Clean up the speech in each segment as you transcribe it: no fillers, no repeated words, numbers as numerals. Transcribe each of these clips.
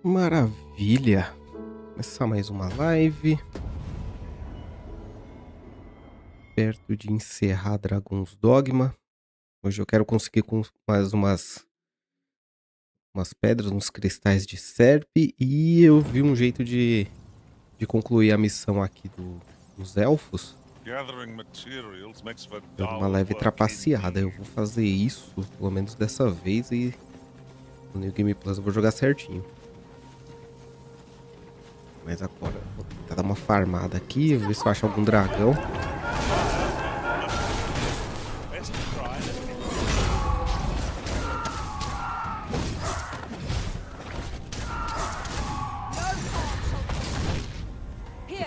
Maravilha! Começar mais uma live. Perto de encerrar Dragon's Dogma. Hoje eu quero conseguir com mais umas pedras, uns cristais de serpe. E eu vi um jeito de concluir a missão aqui dos elfos. Dando uma leve trapaceada. Eu vou fazer isso, pelo menos dessa vez. E no New Game Plus eu vou jogar certinho. Mas agora vou tentar dar uma farmada aqui, ver se eu acho algum dragão.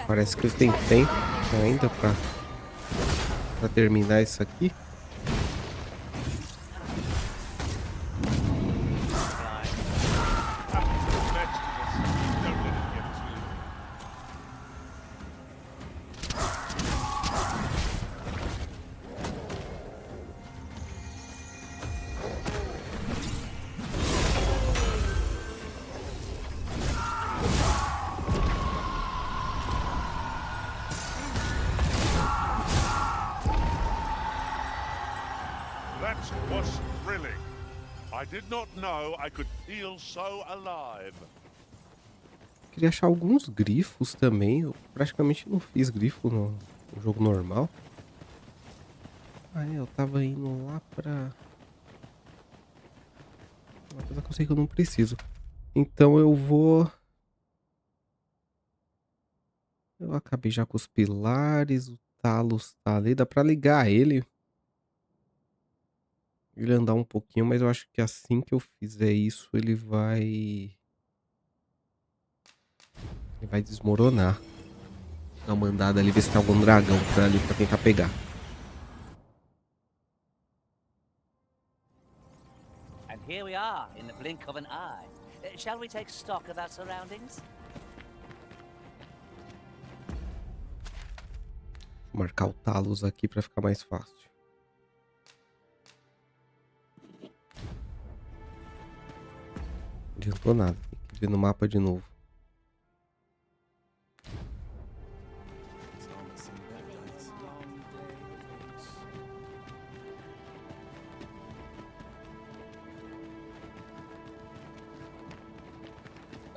Parece que tem tempo ainda pra terminar isso aqui. Queria achar alguns grifos também. Eu praticamente não fiz grifo no jogo normal. Eu tava indo lá pra... Uma coisa que eu sei que eu não preciso. Então eu vou... Eu acabei já com os pilares. O Talos tá ali. Dá pra ligar ele. Ele andar um pouquinho, mas eu acho que assim que eu fizer isso, ele vai desmoronar. Dar uma andada ali, ver se tem algum dragão por ali pra tentar pegar. And here we are, in the blink of an eye. Shall we take stock of our surroundings? Vou marcar o Talos aqui pra ficar mais fácil. Não adiantou nada, tem que ver no mapa de novo.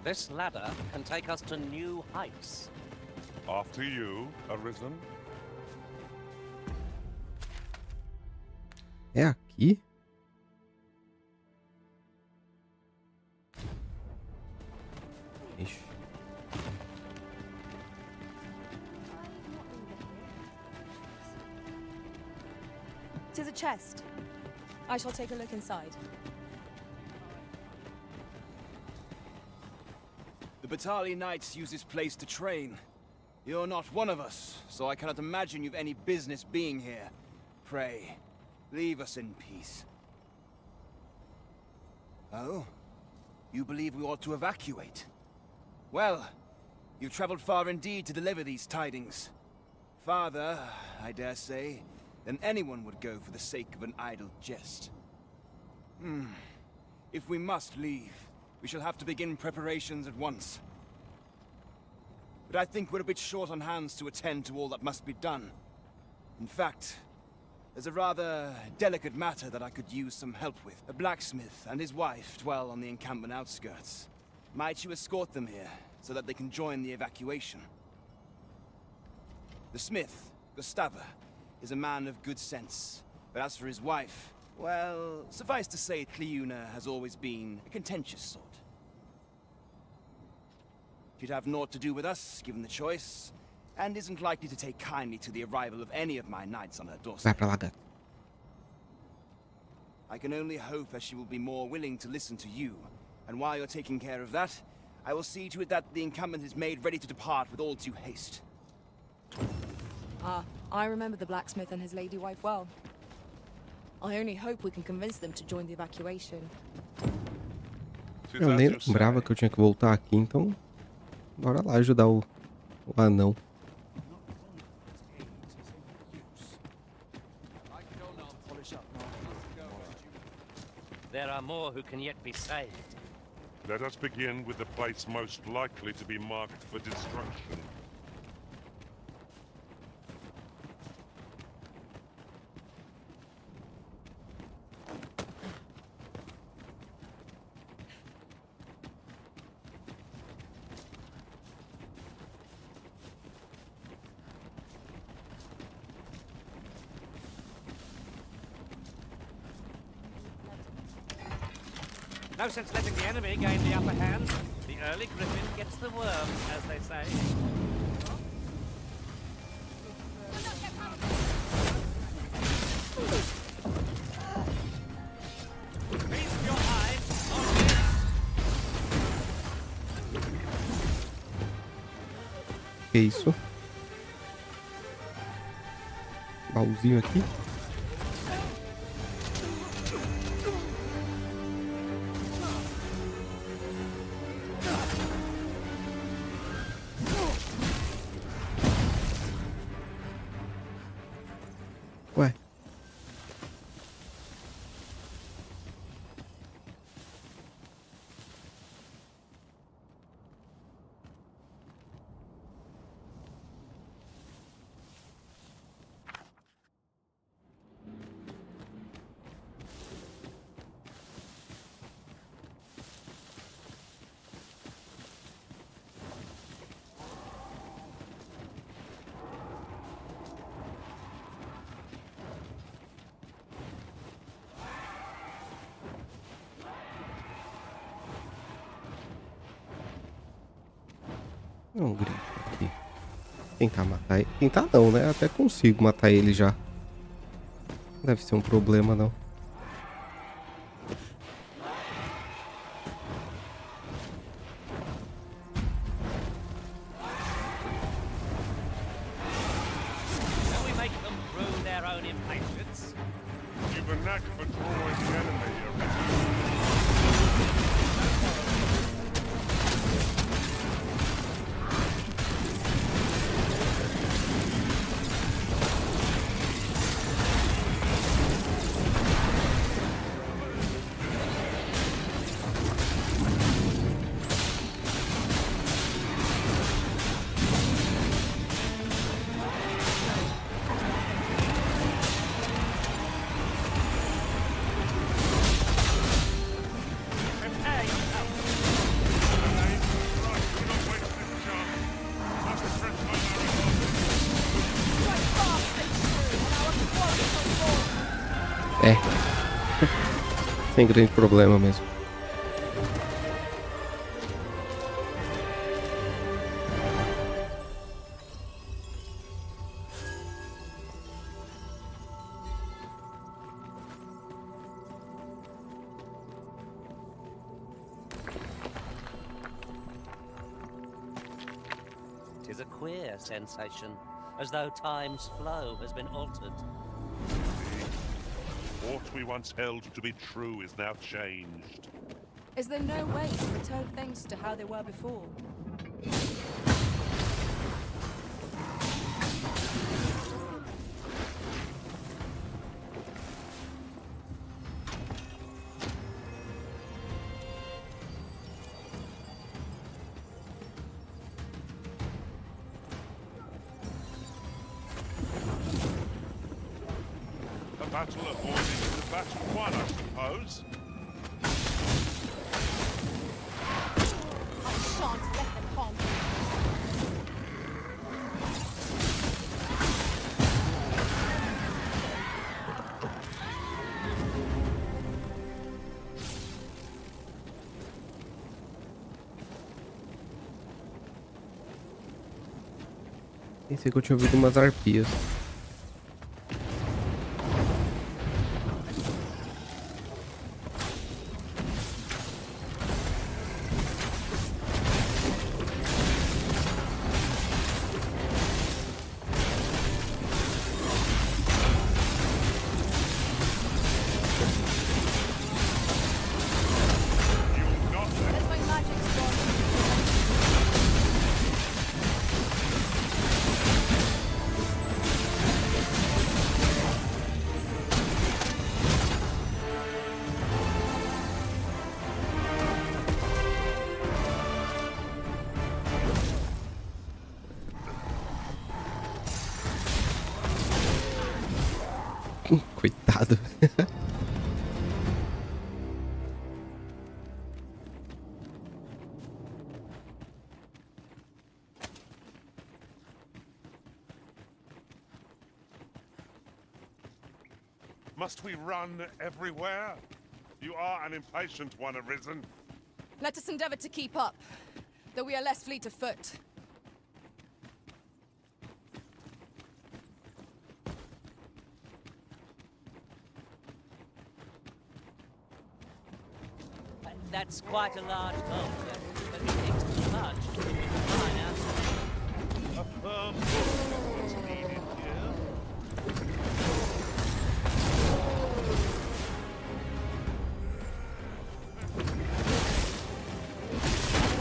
This ladder can take us to new heights. After you, Arisen. É aqui? Ixi. To the chest. I shall take a look inside. The Battalion Knights use this place to train. You're not one of us, so I cannot imagine you've any business being here. Pray, leave us in peace. Oh? You believe we ought to evacuate? Well, you've traveled far indeed to deliver these tidings. Farther, I dare say, than anyone would go for the sake of an idle jest. If we must leave, we shall have to begin preparations at once. But I think we're a bit short on hands to attend to all that must be done. In fact, there's a rather delicate matter that I could use some help with. A blacksmith and his wife dwell on the encampment outskirts. Might you escort them here, so that they can join the evacuation? The smith, Gustava, is a man of good sense. But as for his wife, well, suffice to say, Cleuna has always been a contentious sort. She'd have naught to do with us, given the choice, and isn't likely to take kindly to the arrival of any of my knights on her Vai doorstep. pra lá, gato. I can only hope that she will be more willing to listen to you, and while you're taking care of that, I will see to it that the encampment is made ready to depart with all due haste. I remember the blacksmith and his lady wife well. I only hope we can convince them to join the evacuation. Eu nem lembrava que eu tinha que voltar aqui, então... Bora lá ajudar o anão. There are more who can yet be saved. Let us begin with the place most likely to be marked for destruction. No sense letting the enemy gain the upper hand. The early griffin gets the worm, as they say. Feast your eyes on me. Que isso? Baúzinho aqui. Ué. Um grito aqui. Tentar matar ele. Tentar não, né? Até consigo matar ele já. Não deve ser um problema, não. Shall we make them prove their own impatience? You've a knack for drawing the enemy, Arisen. Prepare yourself. É. Sem grande problema mesmo. Tis a queer sensation, as though time's flow has been altered. What we once held to be true is now changed. Is there no way to return things to how they were before? The battle avoided is the battle won, I suppose. I shan't let them harm me. Pensei que eu tinha ouvido umas arpias. You'll not let As my magic's gone. Coitado. Must we run everywhere? You are an impatient one, Arisen. Let us endeavor to keep up, though we are less fleet of foot. That's quite a large boat, but it takes too much. Fine, A firm foot is needed here.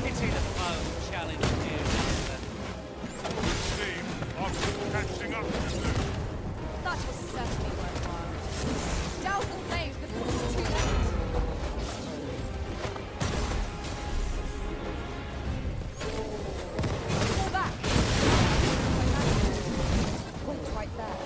Pity the phone challenge here. It seems I'm catching up to you. That was certainly worthwhile. Douse the flames before it's too late. Fall back. Point right there.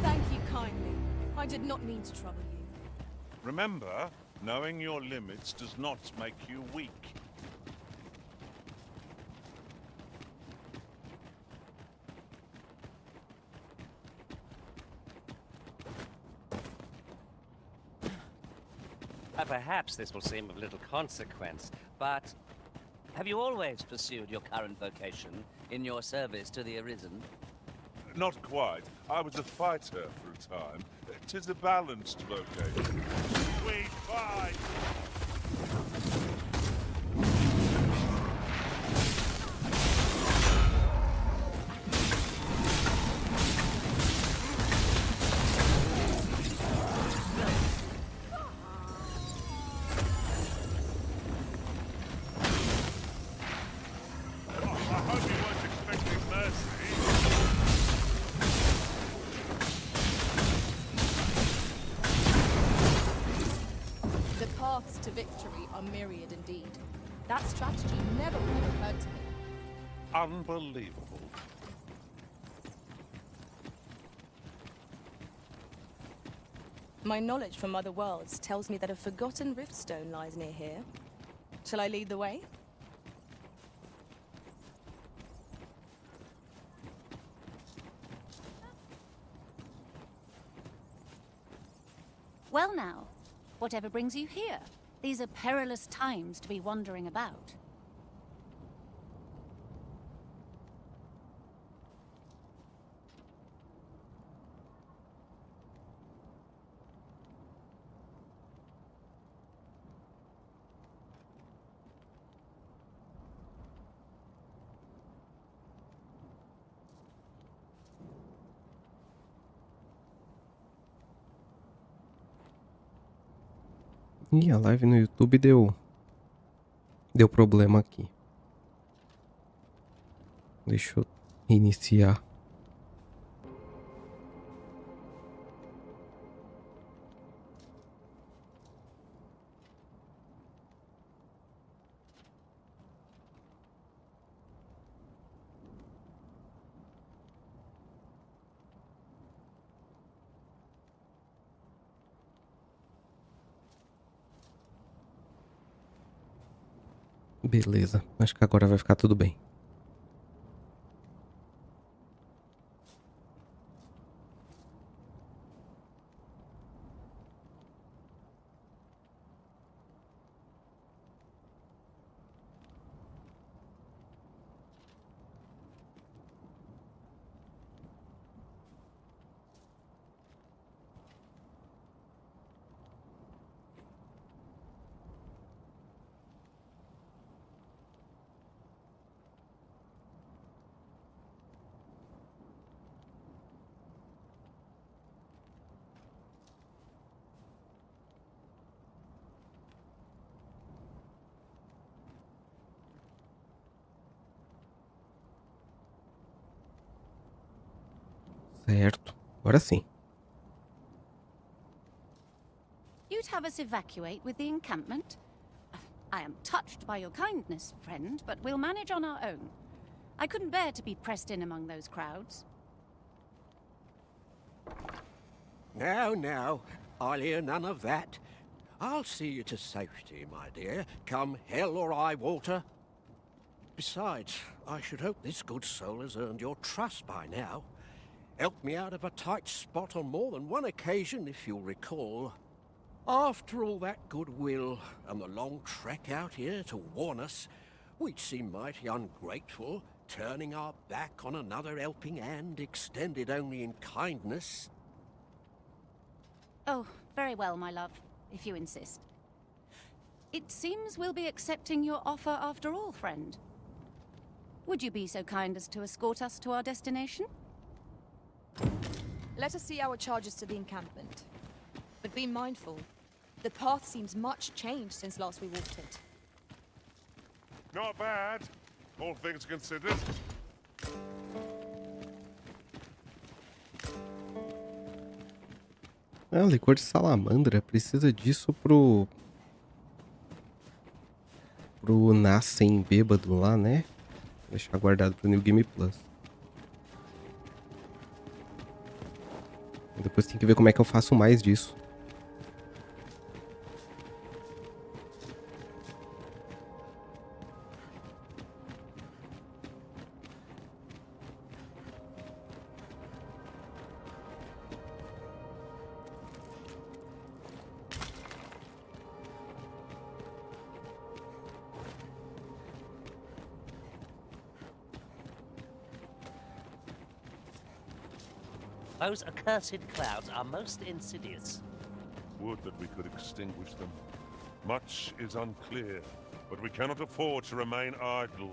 Thank you kindly. I did not mean to trouble you. Remember, knowing your limits does not make you weak. Perhaps this will seem of little consequence, but have you always pursued your current vocation in your service to the Arisen? Not quite. I was a fighter for a time. 'Tis a balanced vocation. We fight! I hope you weren't expecting mercy. The paths to victory are myriad indeed. That strategy never would have occurred to me. Unbelievable. My knowledge from other worlds tells me that a forgotten riftstone lies near here. Shall I lead the way? Well now, whatever brings you here? These are perilous times to be wandering about. Ih, a live no YouTube deu problema aqui. Deixa eu iniciar. Beleza, acho que agora vai ficar tudo bem. Certo. Agora sim. You'd have us evacuate with the encampment? I am touched by your kindness, friend, but we'll manage on our own. I couldn't bear to be pressed in among those crowds. Now, I'll hear none of that. I'll see you to safety, my dear, come hell or high water. Besides, I should hope this good soul has earned your trust by now. Helped me out of a tight spot on more than one occasion, if you'll recall. After all that goodwill and the long trek out here to warn us, we'd seem mighty ungrateful, turning our back on another helping hand extended only in kindness. Oh, very well, my love, if you insist. It seems we'll be accepting your offer after all, friend. Would you be so kind as to escort us to our destination? Let us see our charges to the encampment. But be mindful. The path seems much changed since last we walked it. Not bad, all things considered. Ah, licor de salamandra. Precisa disso pro Nascem bêbado lá, né? Vou deixar guardado pro New Game Plus. Depois tem que ver como é que eu faço mais disso. Those accursed clouds are most insidious. Would that we could extinguish them. Much is unclear, but we cannot afford to remain idle.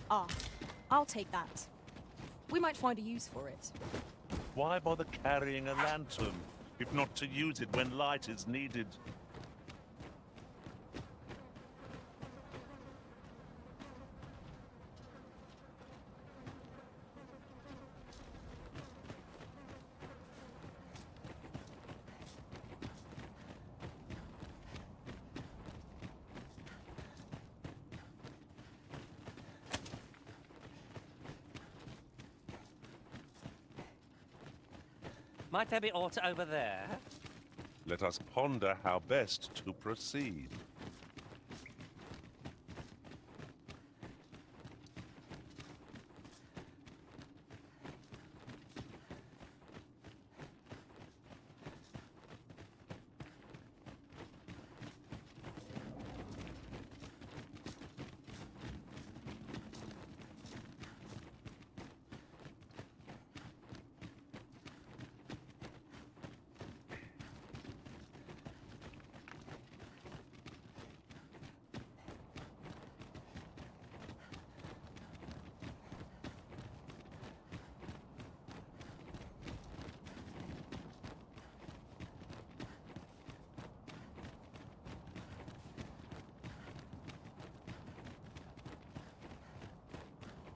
Ah, I'll take that. We might find a use for it. Why bother carrying a lantern, if not to use it when light is needed? Might there be aught over there? Let us ponder how best to proceed.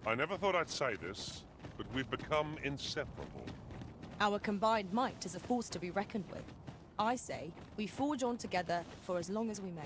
I never thought I'd say this, but we've become inseparable. Our combined might is a force to be reckoned with. I say, we forge on together for as long as we may.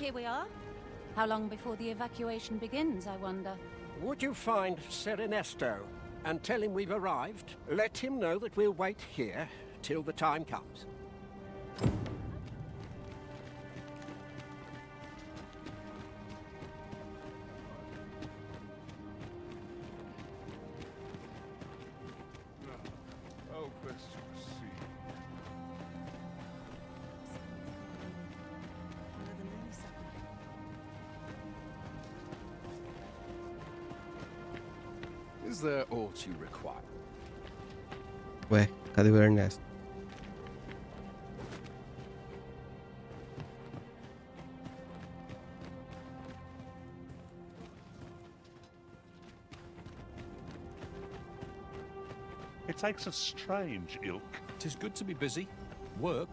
here we are. How long before the evacuation begins, I wonder? Would you find Ser Ernesto and tell him we've arrived? Let him know that we'll wait here till the time comes. Oh, question received. Is there aught you require? Ué, cadê o Ernesto? It takes a strange ilk. 'Tis good to be busy. Work.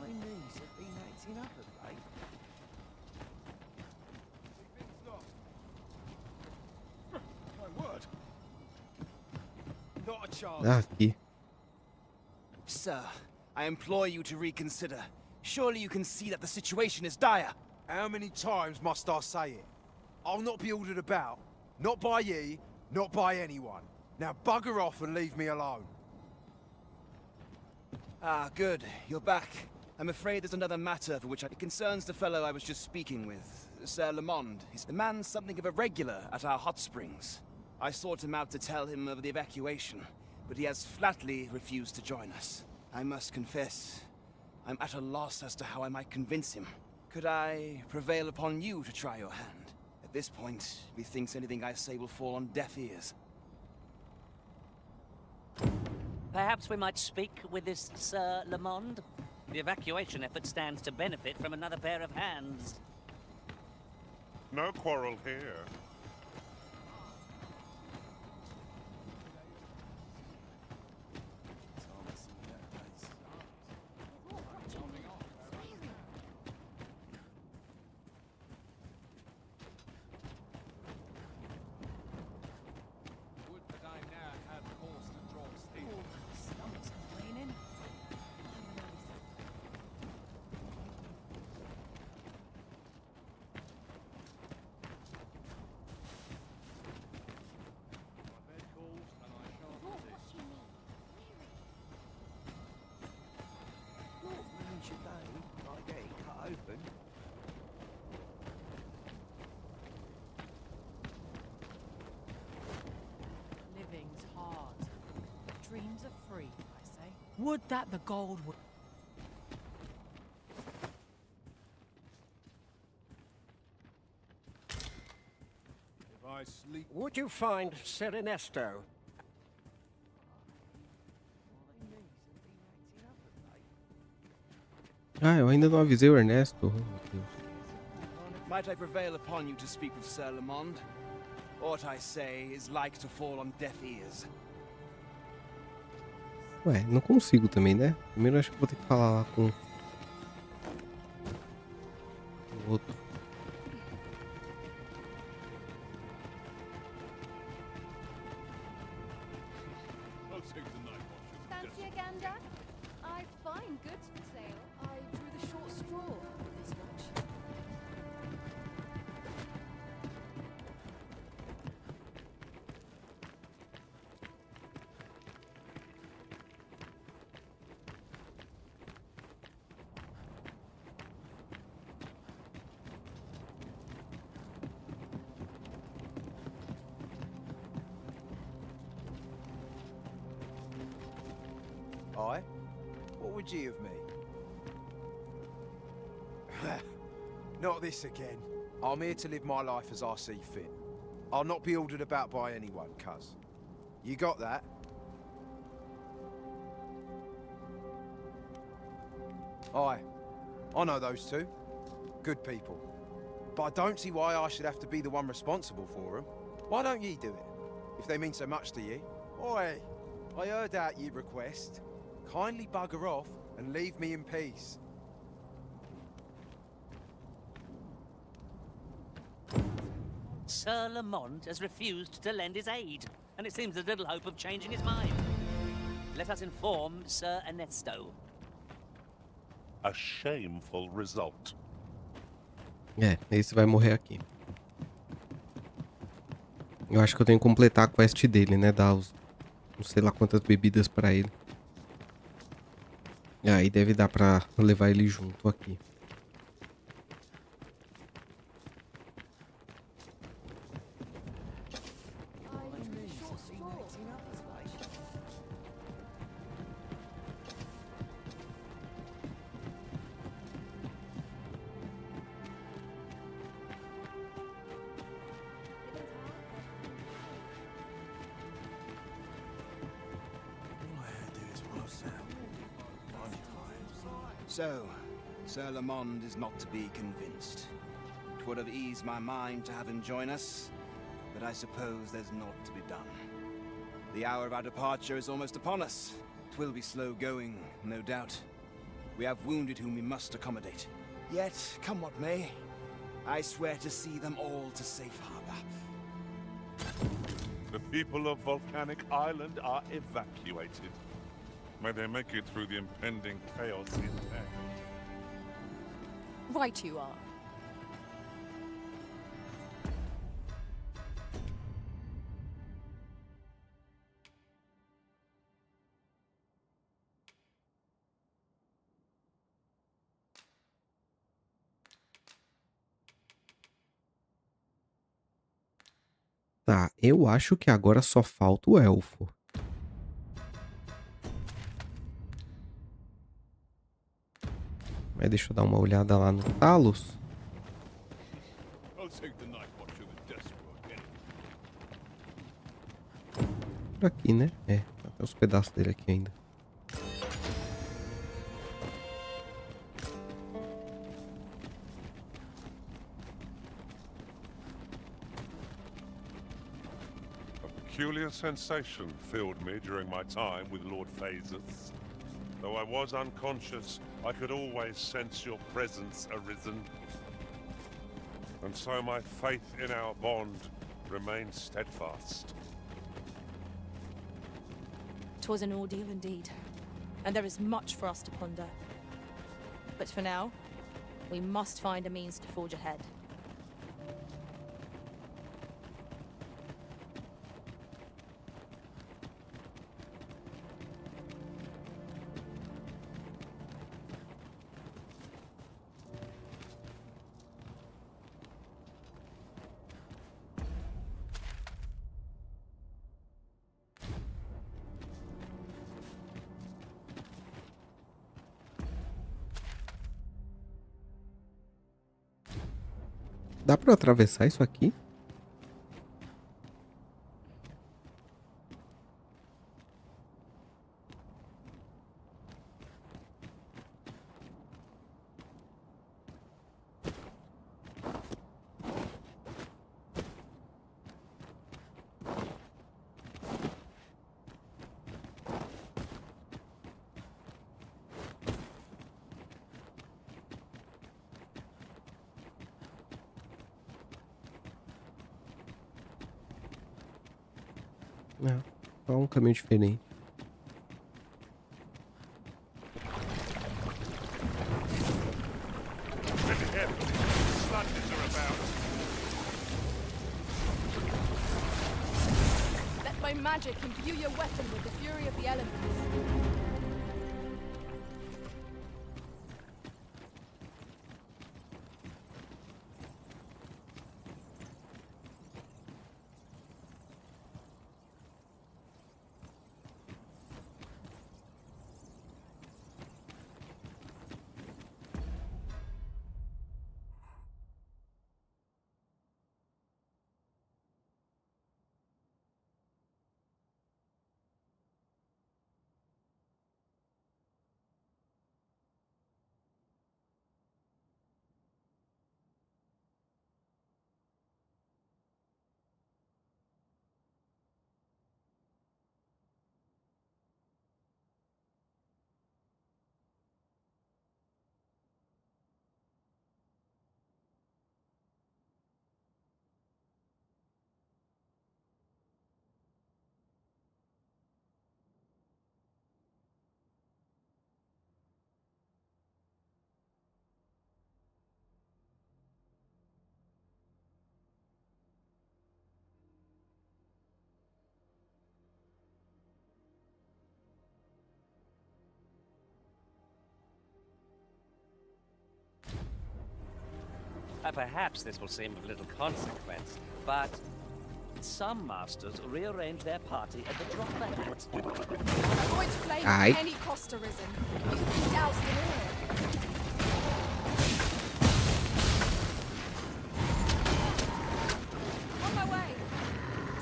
My knees have been acting up of late. My word. Not a chance. Ah, aqui. Sir, I implore you to reconsider. Surely you can see that the situation is dire. How many times must I say it? I'll not be ordered about. Not by ye, not by anyone. Now bugger off and leave me alone. Ah, good. You're back. I'm afraid there's another matter for which it concerns the fellow I was just speaking with, Sir Lamond. The man's something of a regular at our hot springs. I sought him out to tell him of the evacuation, but he has flatly refused to join us. I must confess, I'm at a loss as to how I might convince him. Could I prevail upon you to try your hand? At this point, methinks anything I say will fall on deaf ears. Perhaps we might speak with this Sir Lamond? The evacuation effort stands to benefit from another pair of hands. No quarrel here. Living's hard. Dreams are free, I say. Would that the gold would... If I sleep... Would you find Ser Ernesto? Ah, eu ainda não avisei o Ernesto. Oh, meu Deus. Might I prevail upon you to speak with Sir Lamond? Aught I say is like to fall on deaf ears. Ué, não consigo também, né? Primeiro acho que vou ter que falar lá com o outro. Fancy a gander? I find goods for sale. I drew the short straw with this watch. Aye? What would ye of me? Not this again. I'm here to live my life as I see fit. I'll not be ordered about by anyone, cuz. You got that? Aye. I know those two. Good people. But I don't see why I should have to be the one responsible for them. Why don't ye do it? If they mean so much to ye. Oi! I heard out your request. Kindly bugger off and leave me in peace. Sir Lamont has refused to lend his aid, and it seems there's little hope of changing his mind. Let us inform Sir Ernesto. A shameful result. É, esse vai morrer aqui. Eu acho que eu tenho que completar a quest dele, né? Dar os... não sei lá quantas bebidas pra ele. E aí deve dar pra levar ele junto aqui. So, Sir Lamond is not to be convinced. It would have eased my mind to have him join us, but I suppose there's naught to be done. The hour of our departure is almost upon us. It will be slow going, no doubt. We have wounded whom we must accommodate. Yet, come what may, I swear to see them all to safe harbor. The people of Volcanic Island are evacuated. May they make it through the impending chaos intact. Right you are. Tá, eu acho que agora só falta o elfo. Mas deixa eu dar uma olhada lá no Talos. Por aqui, né? É, tem os pedaços dele aqui ainda. A peculiar sensation filled me during my time with Lord Phases. Though I was unconscious, I could always sense your presence arisen. And so my faith in our bond remained steadfast. 'Twas an ordeal indeed, and there is much for us to ponder. But for now, we must find a means to forge ahead. Dá pra eu atravessar isso aqui? É, só um caminho diferente. Let my magic imbue your weapon with the fury of the elements. Perhaps this will seem of little consequence, but some masters rearrange their party at the drop of a hat. Avoid flame Aye. at any cost, Arisen. You can be doused in oil. On my way.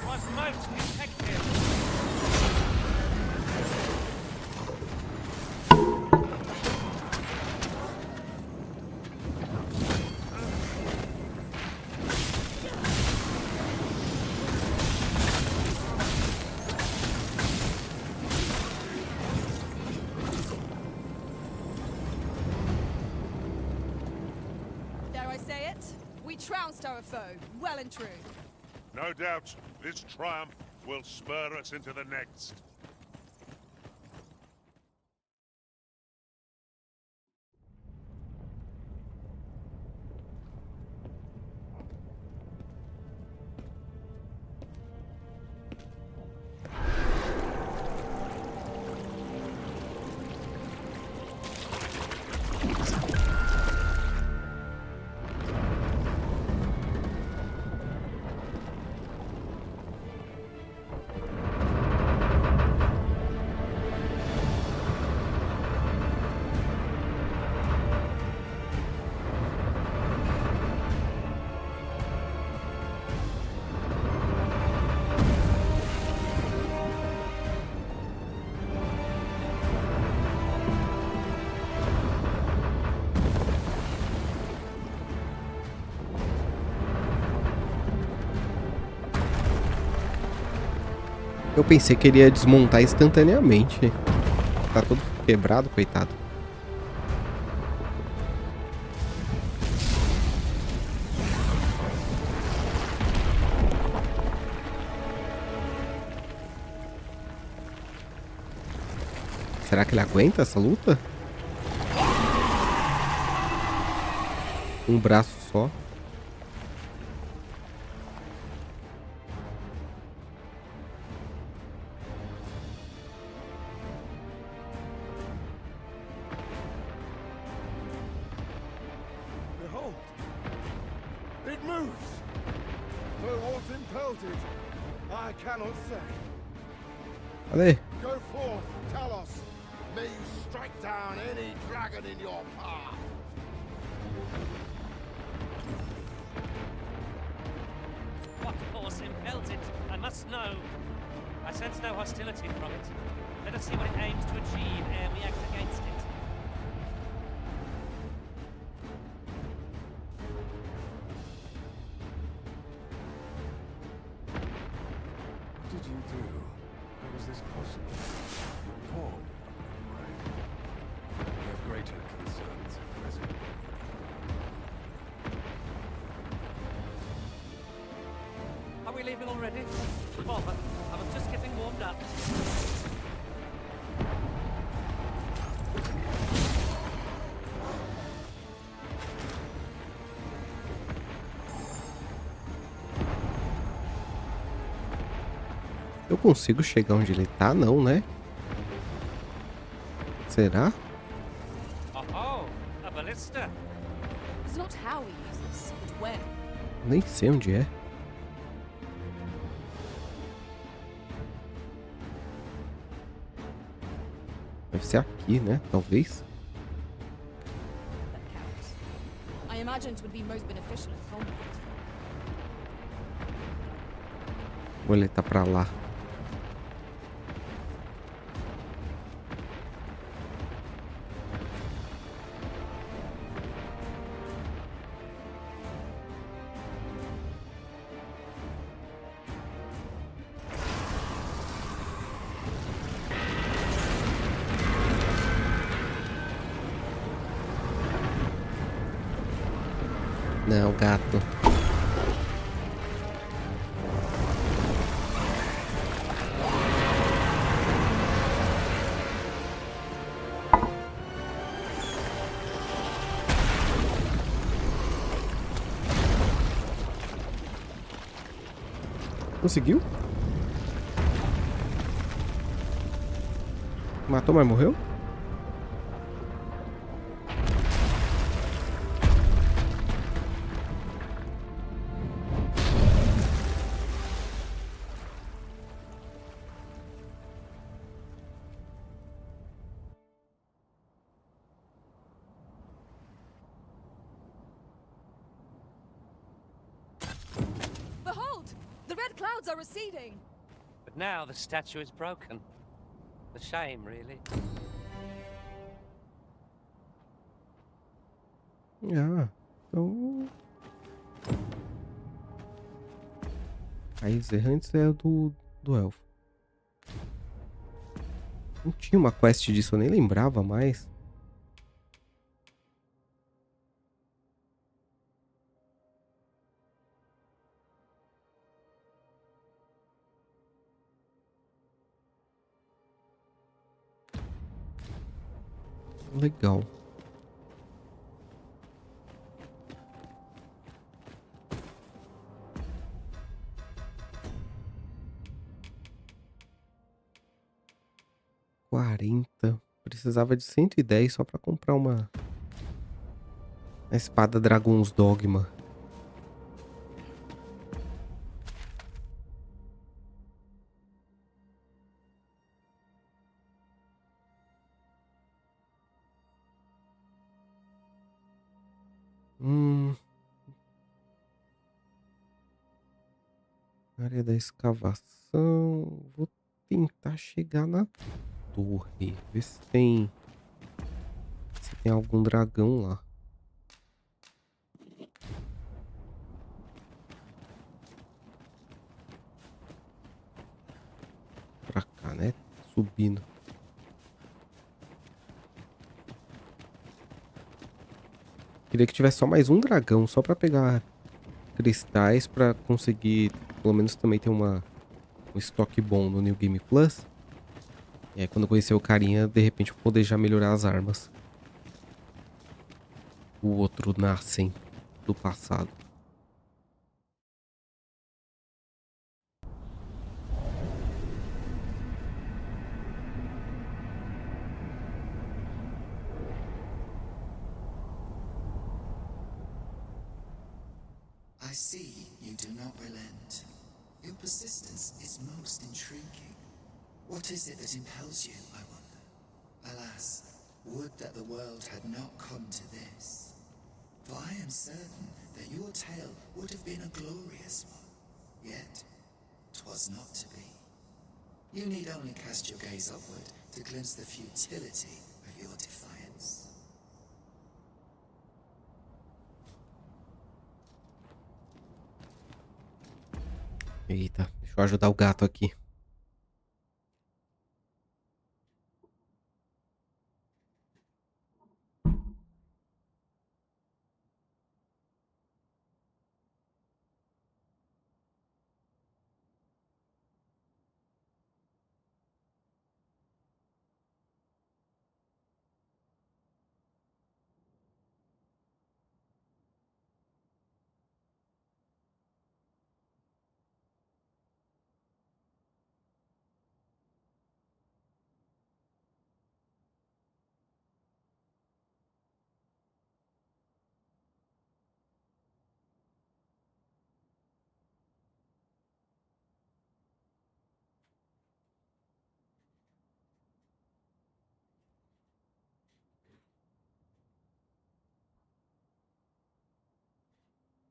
Was most effective. Dare I say it? We trounced our foe, well and true. No doubt, this triumph will spur us into the next. Eu pensei que ele ia desmontar instantaneamente. Tá todo quebrado, coitado. Será que ele aguenta essa luta? Um braço só. Behold! It moves! Though what impelled it, I cannot say. Cadê? Go forth, Talos! May you strike down any dragon in your path! What force impels it? I must know. I sense no hostility from it. Let us see what it aims to achieve ere we act against it. What did you do? How was this possible? Paul, we have greater concerns at present. Are we leaving already? Bother. I was just getting warmed up. Eu consigo chegar onde ele tá? Não, né? Será? Oh, a ballista. It's not how we use this, but when. Nem sei onde é. Deve ser aqui, né? Talvez. That counts. I imagined it would be most beneficial in combat. Ou ele tá pra lá? Não, gato. Conseguiu? Matou, mas morreu? Behold! The red clouds are receding! But now the statue is broken. A shame, really. Ah, então... Raízes errantes é do elfo. Não tinha uma quest disso, eu nem lembrava mais. Legal. Precisava de 110 só pra comprar uma espada Dragon's Dogma. Área da escavação. Vou tentar chegar na torre. Ver se tem algum dragão lá. Pra cá, né? Subindo. Queria que tivesse só mais um dragão, só pra pegar cristais, pra conseguir, pelo menos também ter um estoque bom no New Game Plus. E aí quando eu conhecer o carinha, de repente eu poder já melhorar as armas. O outro nascem do passado. I see you do not relent. Your persistence is most intriguing. What is it that impels you, I wonder? Alas, would that the world had not come to this. For I am certain that your tale would have been a glorious one. Yet, 'twas not to be. You need only cast your gaze upward to glimpse the futility of your defiance. Eita, deixa eu ajudar o gato aqui.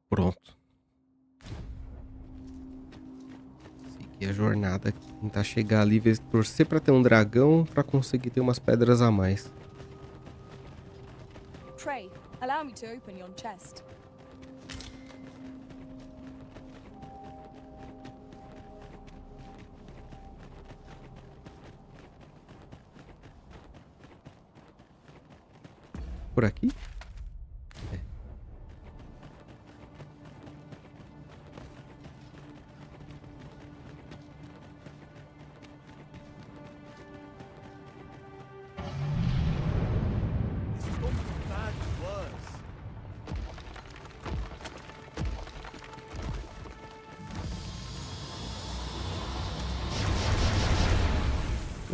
Pronto. Seguir a jornada aqui. Tentar chegar ali, torcer pra ter um dragão pra conseguir ter umas pedras a mais. Pray, allow me to open yon chest. Por aqui?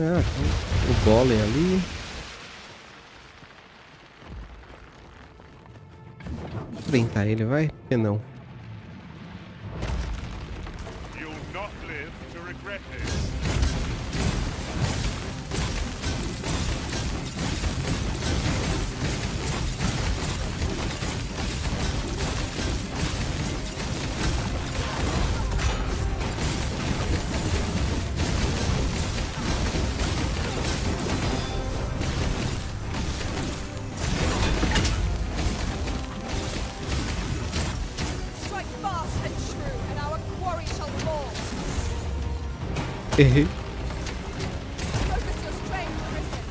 Ah, tem o golem ali. Enfrentar ele, vai? Por que não? You'll not live to regret it. Errei. Focus your strength, Arisen.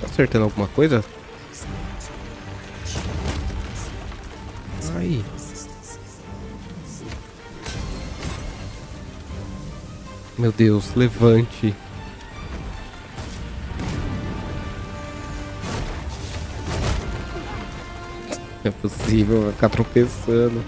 Tá acertando alguma coisa? Ai. Meu Deus, levante. Não é possível, vai ficar tropeçando.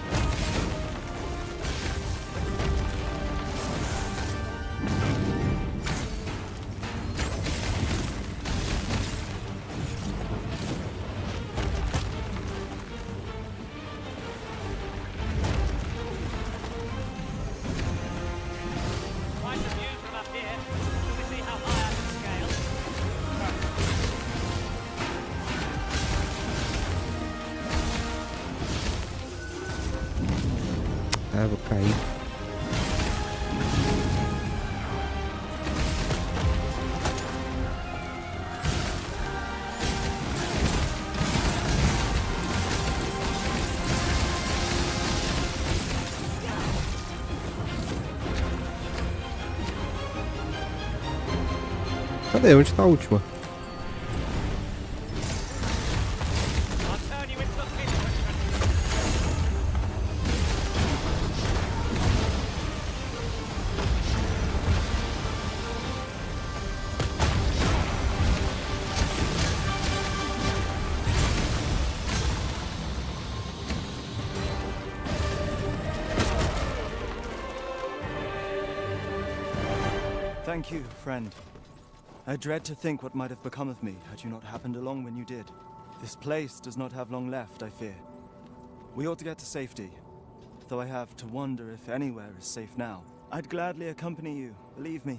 Quite a view from up here. Shall we see how high I can scale? Ah, vou cair. Cadê? Onde tá a última? I'll turn you into a pin. Thank you, friend. I dread to think what might have become of me had you not happened along when you did. This place does not have long left, I fear. We ought to get to safety, though I have to wonder if anywhere is safe now. I'd gladly accompany you, believe me.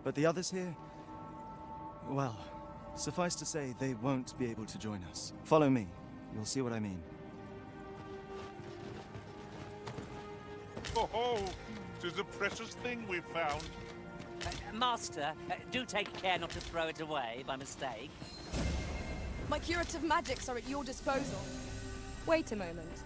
But the others here? Well, suffice to say, they won't be able to join us. Follow me. You'll see what I mean. Oh, 'tis a precious thing we've found. Master, do take care not to throw it away by mistake. My curative magics are at your disposal. Wait a moment.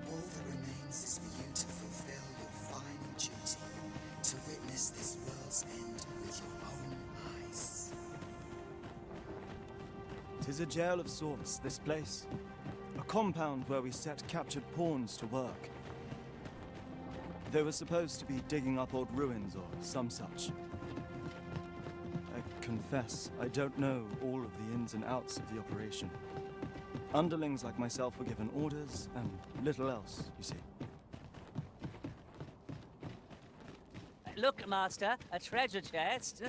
All that remains is for you to fulfill your final duty, to witness this world's end with your own eyes. 'Tis a jail of sorts, this place. A compound where we set captured pawns to work. They were supposed to be digging up old ruins or some such. I confess, I don't know all of the ins and outs of the operation. Underlings like myself were given orders, and little else, you see. Look, Master, a treasure chest.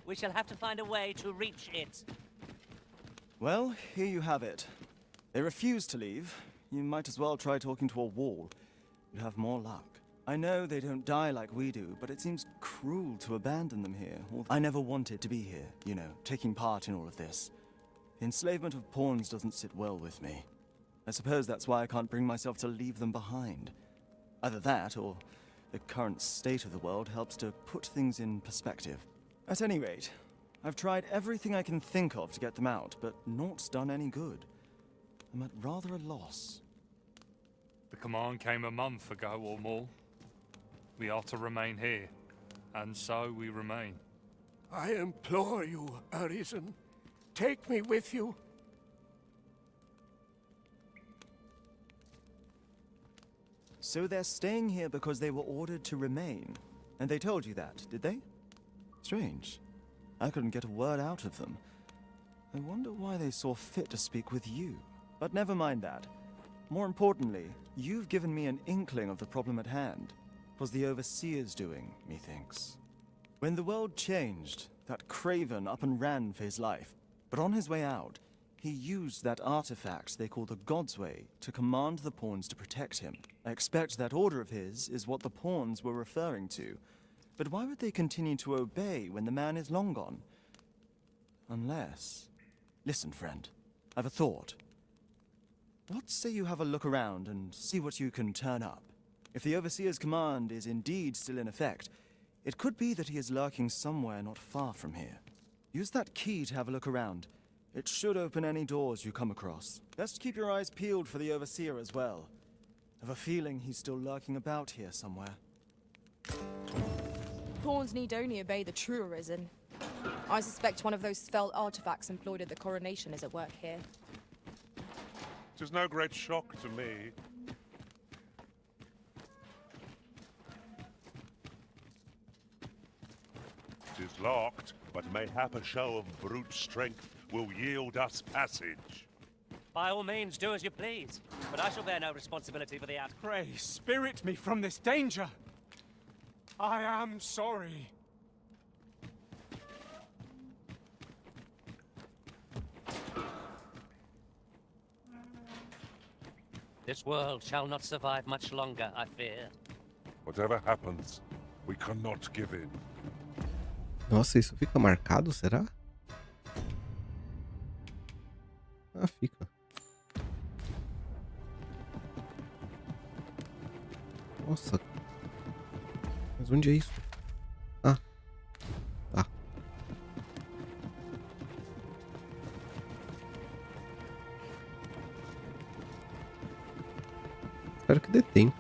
We shall have to find a way to reach it. Well, here you have it. They refuse to leave. You might as well try talking to a wall. You'd have more luck. I know they don't die like we do, but it seems cruel to abandon them here. I never wanted to be here, you know, taking part in all of this. The enslavement of pawns doesn't sit well with me. I suppose that's why I can't bring myself to leave them behind. Either that, or the current state of the world helps to put things in perspective. At any rate, I've tried everything I can think of to get them out, but naught's done any good. I'm at rather a loss. The command came a month ago or more. We are to remain here, and so we remain. I implore you, Arisen. Take me with you. So they're staying here because they were ordered to remain. And they told you that, did they? Strange. I couldn't get a word out of them. I wonder why they saw fit to speak with you. But never mind that. More importantly, you've given me an inkling of the problem at hand. 'Twas the Overseer's doing, methinks. When the world changed, that craven up and ran for his life. But on his way out, He used that artifact they call the God's Way to command the pawns to protect him. I expect that order of his is what the pawns were referring to. But why would they continue to obey when the man is long gone? Unless... Listen, friend. I've a thought. What say you have a look around and see what you can turn up? If the Overseer's command is indeed still in effect, it could be that he is lurking somewhere not far from here. Use that key to have a look around. It should open any doors you come across. Best keep your eyes peeled for the Overseer as well. I have a feeling he's still lurking about here somewhere. Pawns need only obey the true Arisen. I suspect one of those spell artifacts employed at the coronation is at work here. 'Tis no great shock to me. It is locked, but mayhap a show of brute strength will yield us passage. By all means, do as you please. But I shall bear no responsibility for the outcome. Pray, spirit me from this danger. I am sorry. This world shall not survive much longer, I fear. Whatever happens, we cannot give in. Nossa, isso fica marcado, será? Ah, fica. Nossa. Mas onde é isso? Ah. Tá. Espero que dê tempo.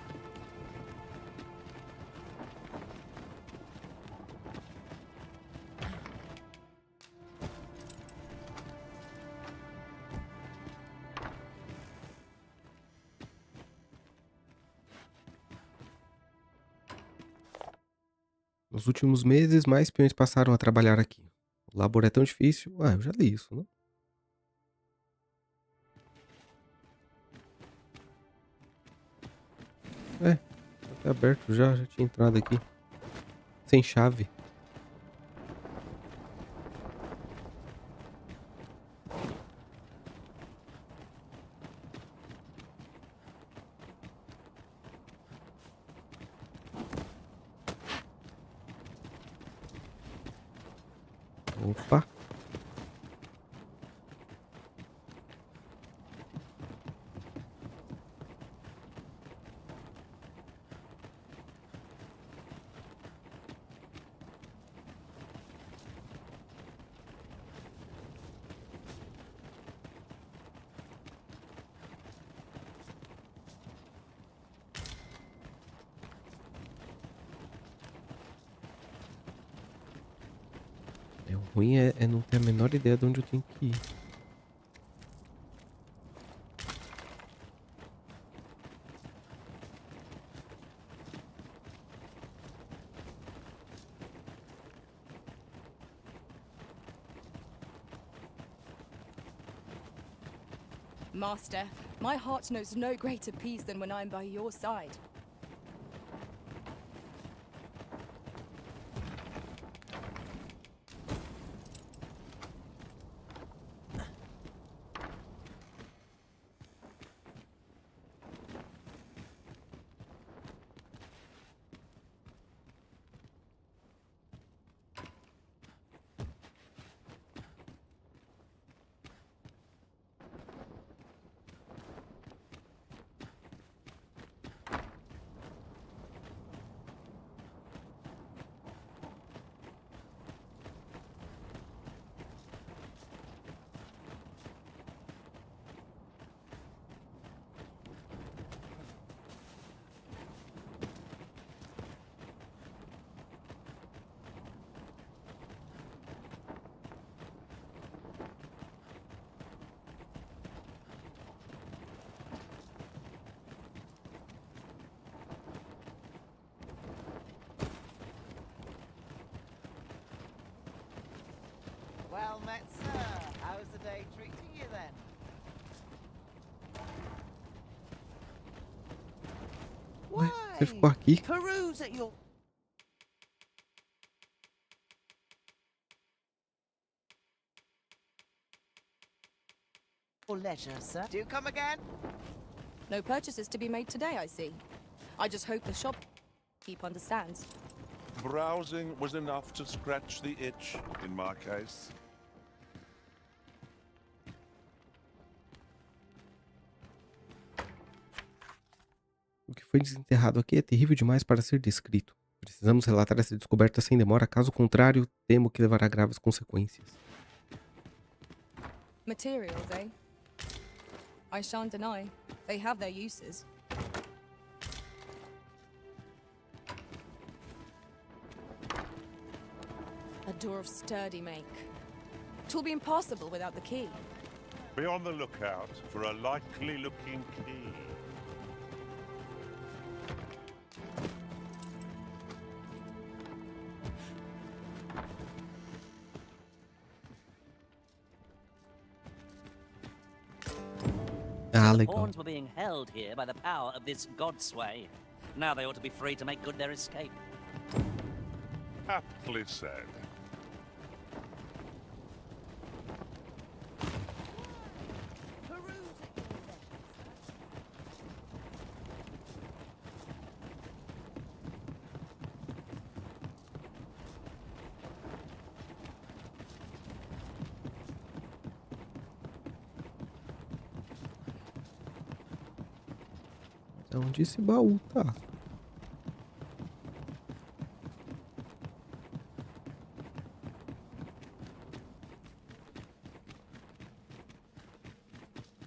Nos últimos meses, mais peões passaram a trabalhar aqui. O labor é tão difícil. Ah, eu já li isso, né? É, tá até aberto já tinha entrado aqui. Sem chave. Opa. O ruim é não ter a menor ideia de onde eu tenho que ir. Master, my heart knows no greater peace than when I'm by your side. Well met, sir. How's the day treating you then? Ué, você ficou aqui? Peruse at your... pleasure, sir. Do come again? No purchases to be made today, I see. I just hope the shopkeep understands. Browsing was enough to scratch the itch, in my case. O que foi desenterrado aqui é terrível demais para ser descrito. Precisamos relatar essa descoberta sem demora, caso contrário, temo que levará graves consequências. Materials, eh? I shan't deny. They have their uses. A door of sturdy make. 'Twill be impossible without the key. Be on the lookout for a likely-looking key. Ah, The legal. pawns were being held here by the power of this godsway. Now they ought to be free to make good their escape. Aptly said. Onde esse baú tá?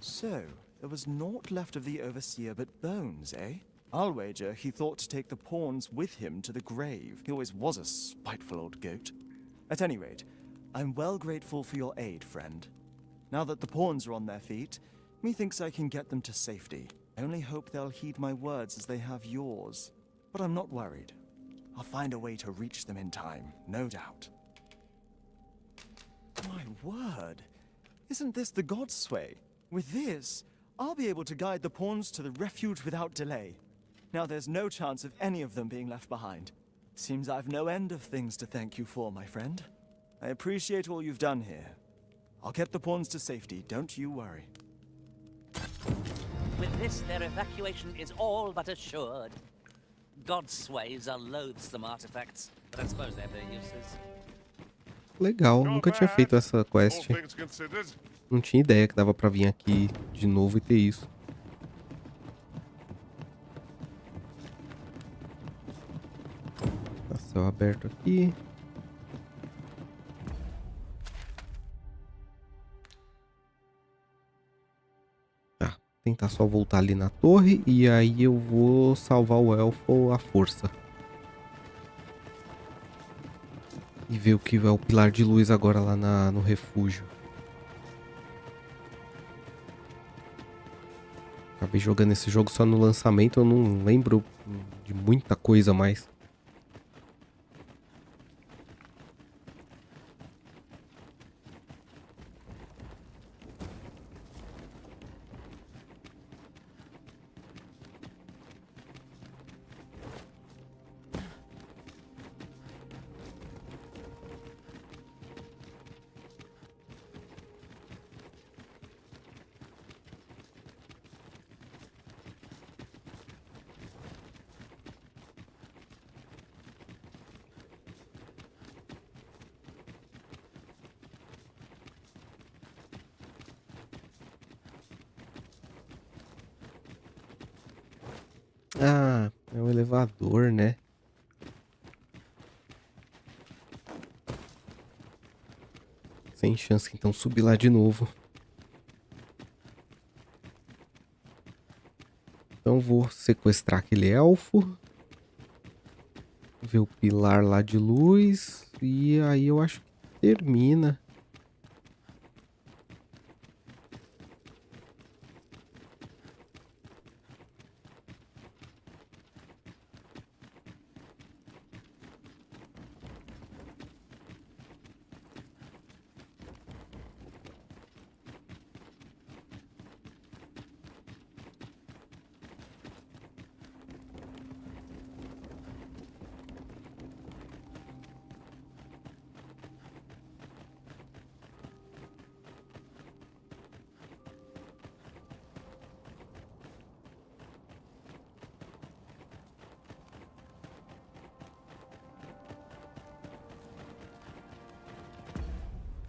So, there was naught left of the Overseer but bones, eh? I'll wager he thought to take the pawns with him to the grave. He always was a spiteful old goat. At any rate, I'm well grateful for your aid, friend. Now that the pawns are on their feet, methinks I can get them to safety. I only hope they'll heed my words as they have yours. But I'm not worried. I'll find a way to reach them in time, no doubt. My word! Isn't this the Godsway? With this, I'll be able to guide the pawns to the refuge without delay. Now there's no chance of any of them being left behind. Seems I've no end of things to thank you for, my friend. I appreciate all you've done here. I'll get the pawns to safety, don't you worry. With this, their evacuation is all but assured. Godsways are loathsome artifacts, but I suppose they have their uses. Legal, nunca tinha feito essa quest. Não tinha ideia que dava pra vir aqui de novo e ter isso. Tá céu aberto aqui. Tentar só voltar ali na torre e aí eu vou salvar o elfo à força. E ver o que é o pilar de luz agora lá no refúgio. Acabei jogando esse jogo só no lançamento, eu não lembro de muita coisa mais. Ah, é o elevador, né? Sem chance, então, subir lá de novo. Então vou sequestrar aquele elfo. Ver o pilar lá de luz. E aí eu acho que termina.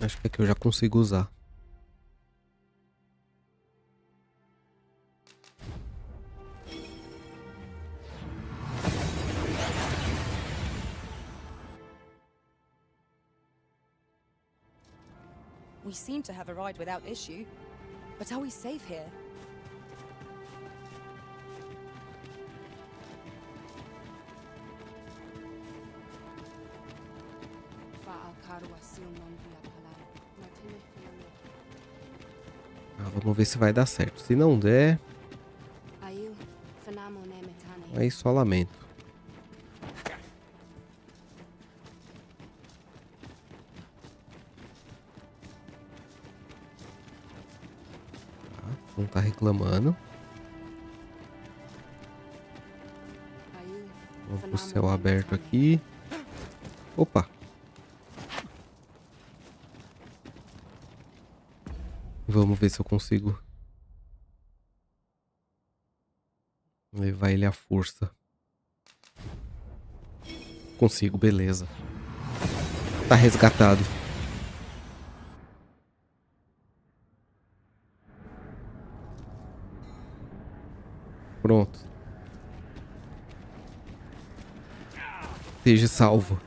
Acho que aqui eu já consigo usar. We seem to have arrived without issue, but are we safe here? Vamos ver se vai dar certo. Se não der, aí só lamento. Não tá reclamando. Vamos pro céu aberto aqui. Opa! Vamos ver se eu consigo levar ele à força. Consigo, beleza. Tá resgatado. Pronto. Esteja salvo.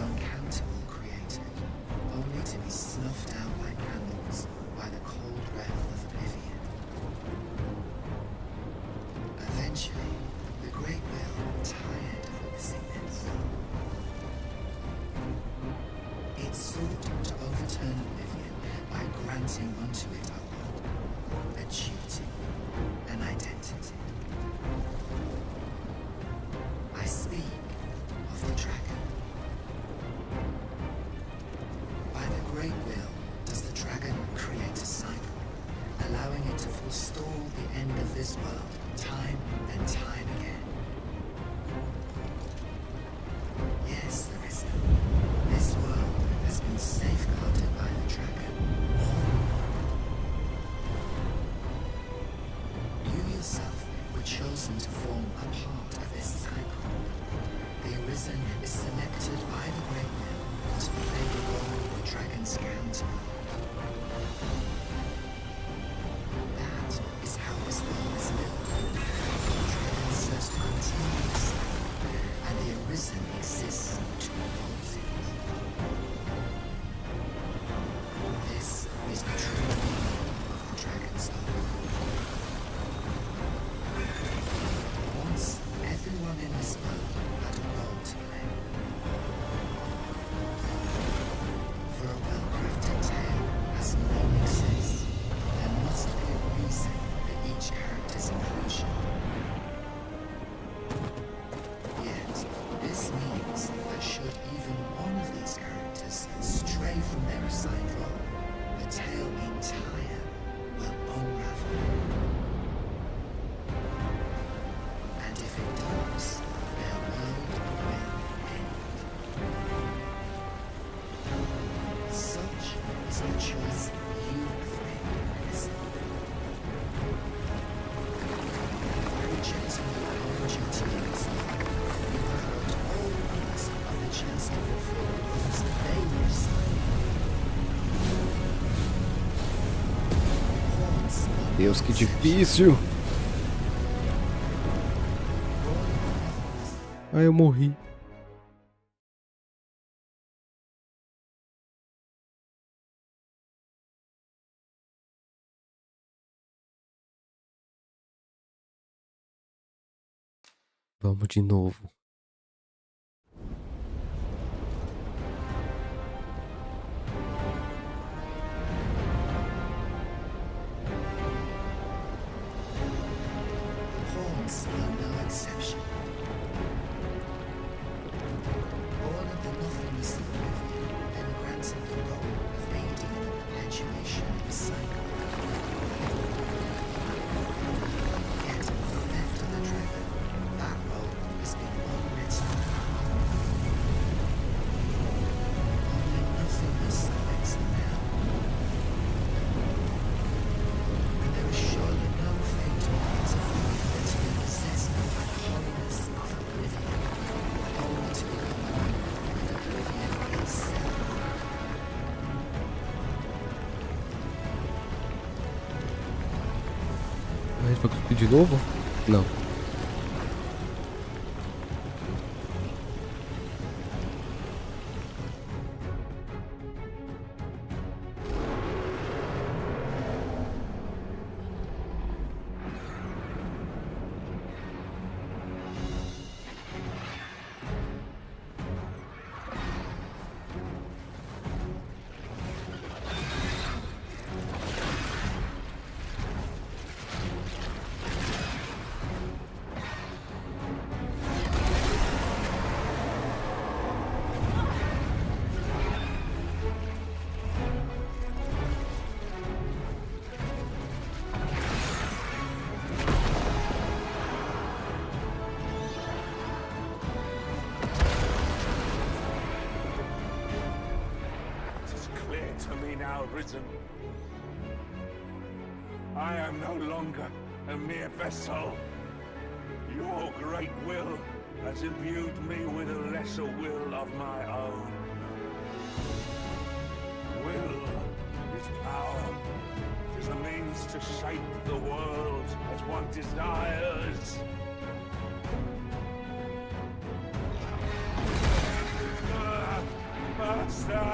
Uncountable created, only to be snuffed out like candles by the cold breath of oblivion. Eventually, the Great Will tired of witnessing this. It sought to overturn oblivion by granting unto it a role, a duty, an identity. I speak of the dragon. Great will does the dragon create a cycle, allowing it to forestall the end of this world time and time again. Yes, Larissa, this world has been safeguarded by the dragon. You yourself were chosen to form a part of this cycle. The Arisen is selected by the Great Will to play the role of the dragon's counterpart. That is how this world is built. The dragon serves to continue the cycle, and the Arisen exists to oppose it. Deus, que difícil. Ai, eu morri. Vamos de novo. Pawns are no exception. Born of the nothingness of oblivion, they were granted the role of aiding in the perpetuation of the cycle. Yet, left of the dragon, that role has been unwritten. Only nothingness awaits them now. And there is surely no fate more to follow than to be possessed of the holiness of oblivion, only to be born with oblivion itself. A gente vai cuspir de novo? Não. It is clear to me now, Risen. I am no longer a mere vessel. Your great will has imbued me with a lesser will of my own. Will is power. It is a means to shape the world as one desires. Master!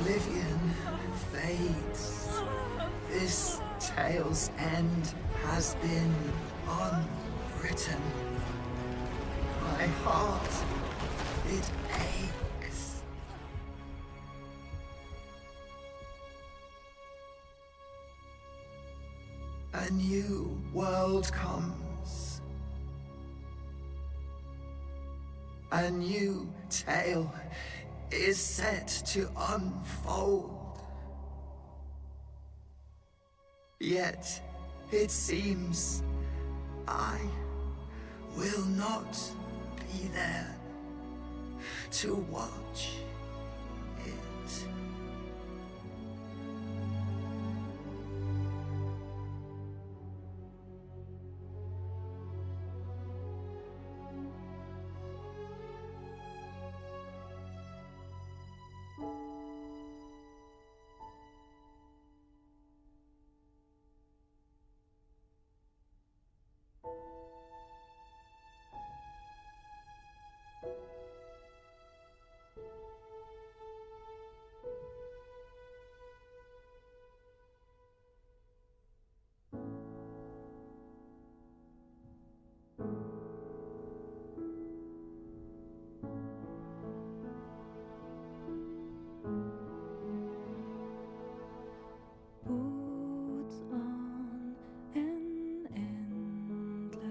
Oblivion fades. This tale's end has been unwritten. My heart, it aches. A new world comes. A new tale is set to unfold. Yet, it seems I will not be there to watch it. Boots on an endless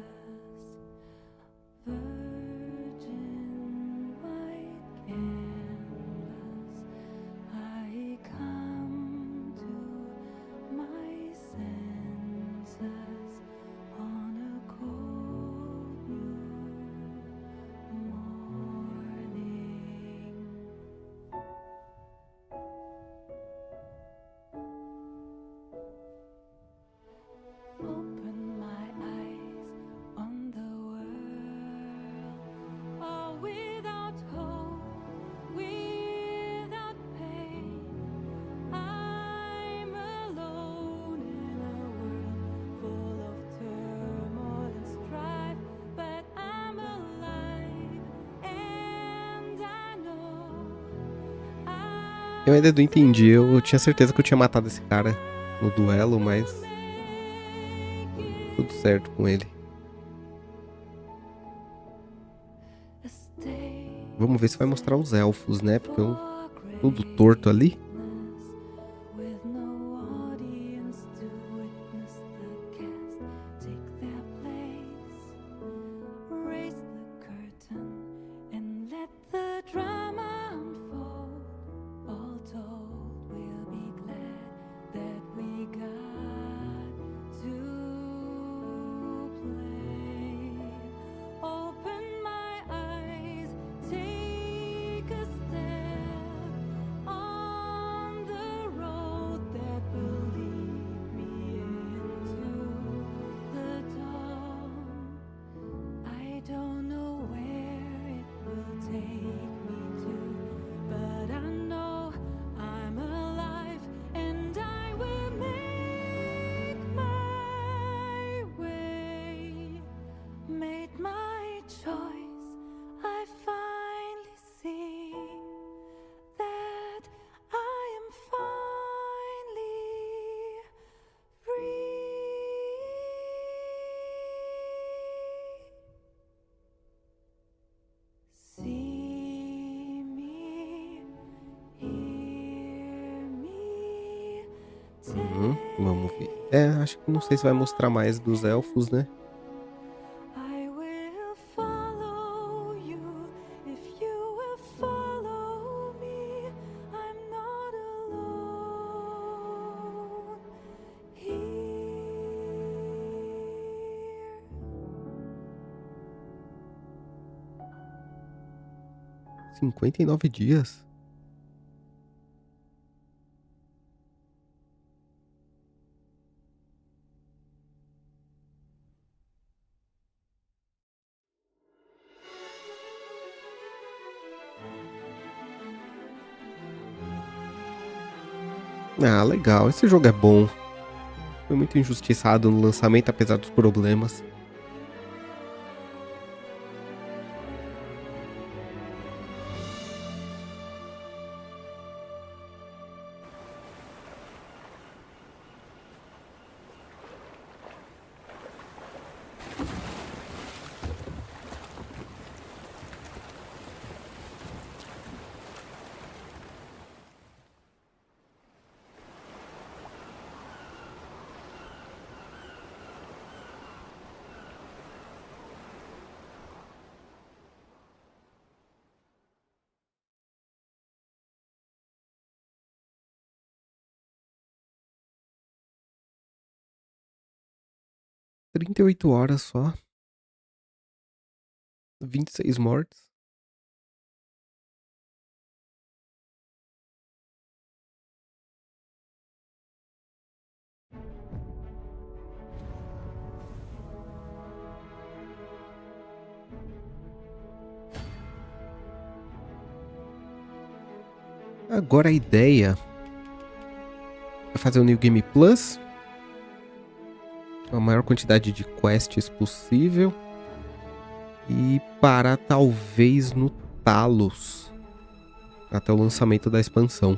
virgin white canvas. Eu ainda não entendi. Eu tinha certeza que eu tinha matado esse cara no duelo, mas... tudo certo com ele. Vamos ver se vai mostrar os elfos, né? Porque eu... tudo torto ali. Vamos ver. Acho que não sei se vai mostrar mais dos elfos, né? $59. Ah, legal. Esse jogo é bom. Foi muito injustiçado no lançamento, apesar dos problemas. $38 só. 26 mortes. Agora a ideia é fazer o New Game Plus. A maior quantidade de quests possível. E parar talvez no Talos. Até o lançamento da expansão.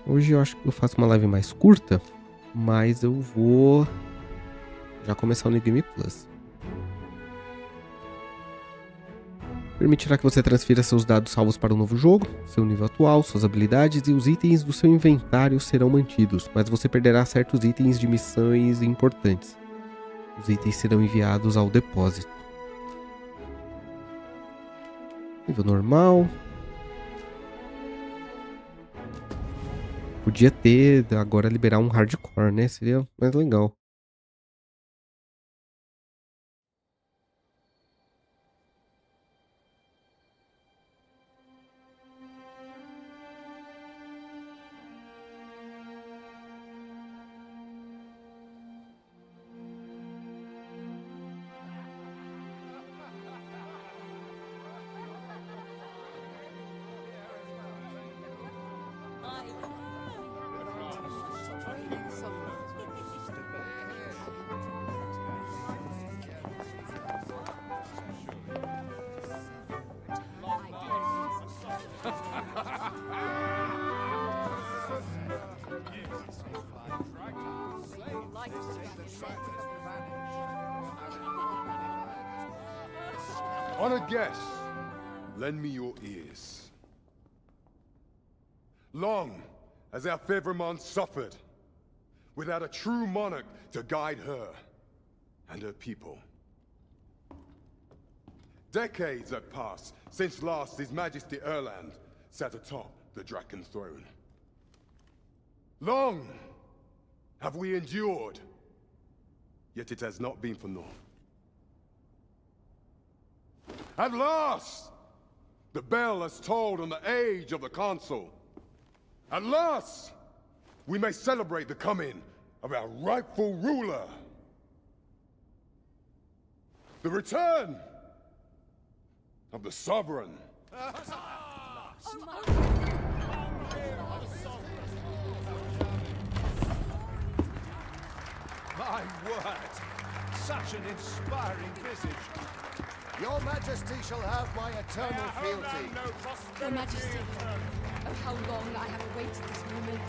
Hoje eu acho que eu faço uma live mais curta. Mas eu vou já começar o New Game Plus. Permitirá que você transfira seus dados salvos para o novo jogo, seu nível atual, suas habilidades e os itens do seu inventário serão mantidos, mas você perderá certos itens de missões importantes. Os itens serão enviados ao depósito. Nível normal. Podia ter, agora liberar um hardcore, né? Seria mais legal. Honored guests, lend me your ears. Long has our Fevrimon suffered, without a true monarch to guide her and her people. Decades have passed since last His Majesty Erland sat atop the Draken throne. Long have we endured, yet it has not been for naught. At last, the bell has tolled on the age of the console. At last, we may celebrate the coming of our rightful ruler. The return of the sovereign. My word! Such an inspiring visage. Your Majesty shall have my eternal fealty. Your Majesty, oh how long I have awaited this moment.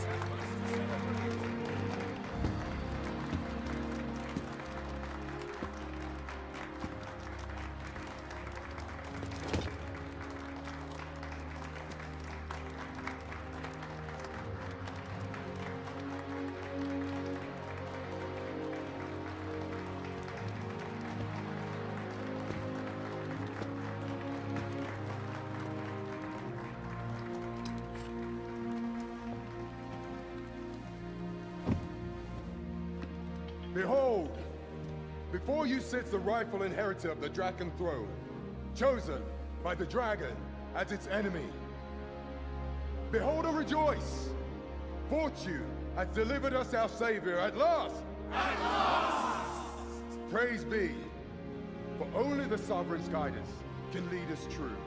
Behold, before you sits the rightful inheritor of the Draken throne, chosen by the dragon as its enemy. Behold and rejoice! Fortune has delivered us our savior at last! At last! Praise be, for only the sovereign's guidance can lead us true.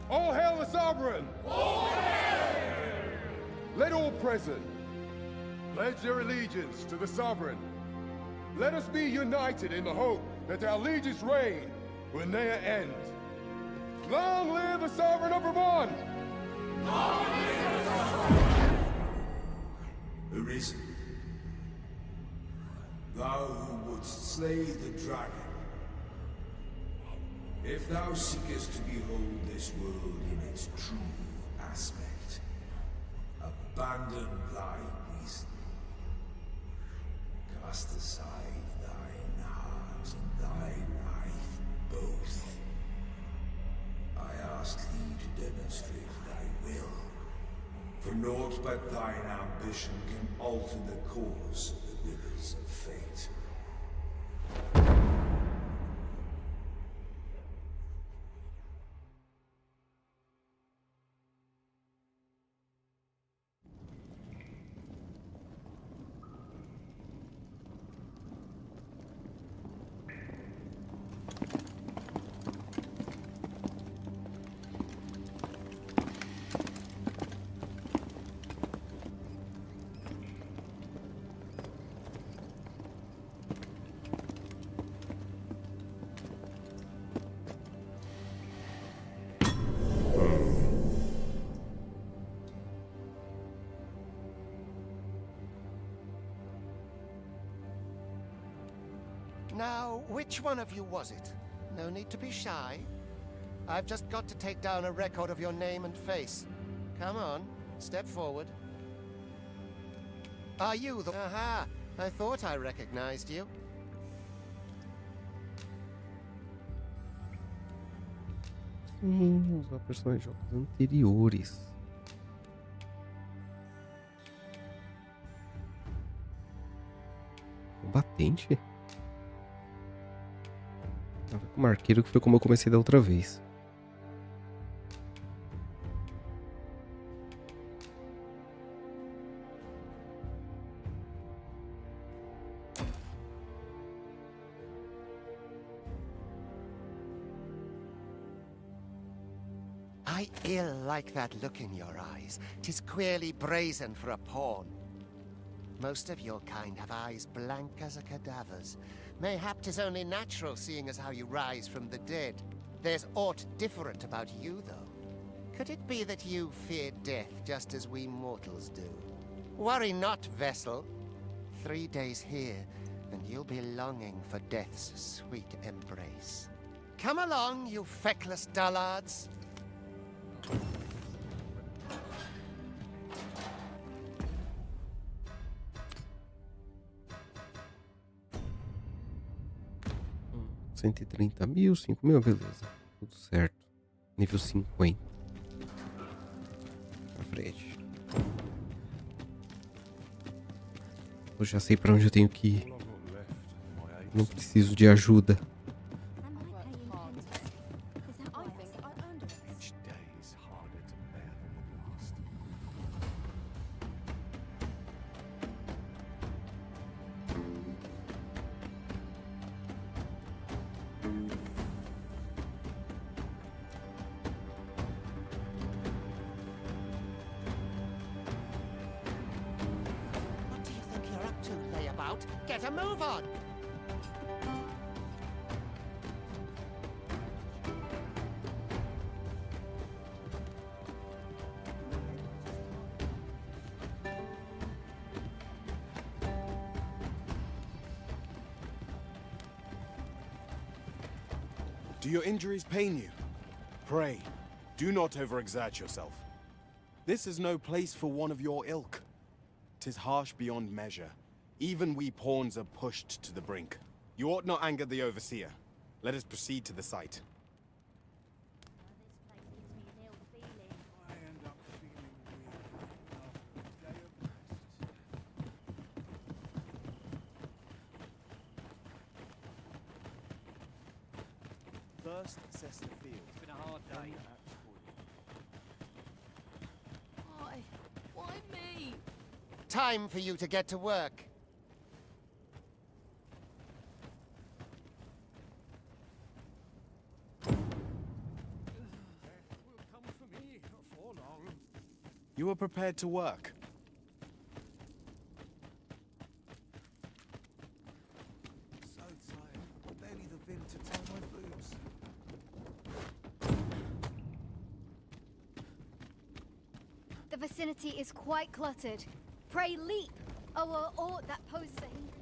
All hail the sovereign! All hail! Let all present pledge their allegiance to the sovereign. Let us be united in the hope that our liege's reign will ne'er end. Long live the sovereign of Vermont! Long live the sovereign! Arisen, thou who wouldst slay the dragon, if thou seekest to behold this world in its true aspect, abandon thy reason. Cast aside thine heart and thy life both. I ask thee to demonstrate thy will, for naught but thine ambition can alter the course of the rivers of fate. Now, which one of you was it? No need to be shy. I've just got to take down a record of your name and face. Come on, step forward. Are you the... Aha! I thought I recognized you. Sim, usar personagens de jogos anteriores. Combatente? Tava com o arqueiro, que foi como eu comecei da outra vez. I ill like that look in your eyes. 'Tis queerly brazen for a pawn. Most of your kind have eyes blank as a cadaver's. Mayhap 'tis only natural, seeing as how you rise from the dead. There's aught different about you, though. Could it be that you fear death just as we mortals do? Worry not, vessel. 3 days here, and you'll be longing for death's sweet embrace. Come along, you feckless dullards. $130.000, 5.000, beleza. Tudo certo. Nível 50. Pra frente. Eu já sei pra onde eu tenho que ir. Não preciso de ajuda. Get a move on! Do your injuries pain you? Pray, do not overexert yourself. This is no place for one of your ilk. 'Tis harsh beyond measure. Even we pawns are pushed to the brink. You ought not anger the overseer. Let us proceed to the site. First, assess the field. It's been a hard day. Why? Why me? Time for you to get to work. You were prepared to work. So tired. Barely the vim to tie my boots. The vicinity is quite cluttered. Pray leap, or aught that poses a hindrance.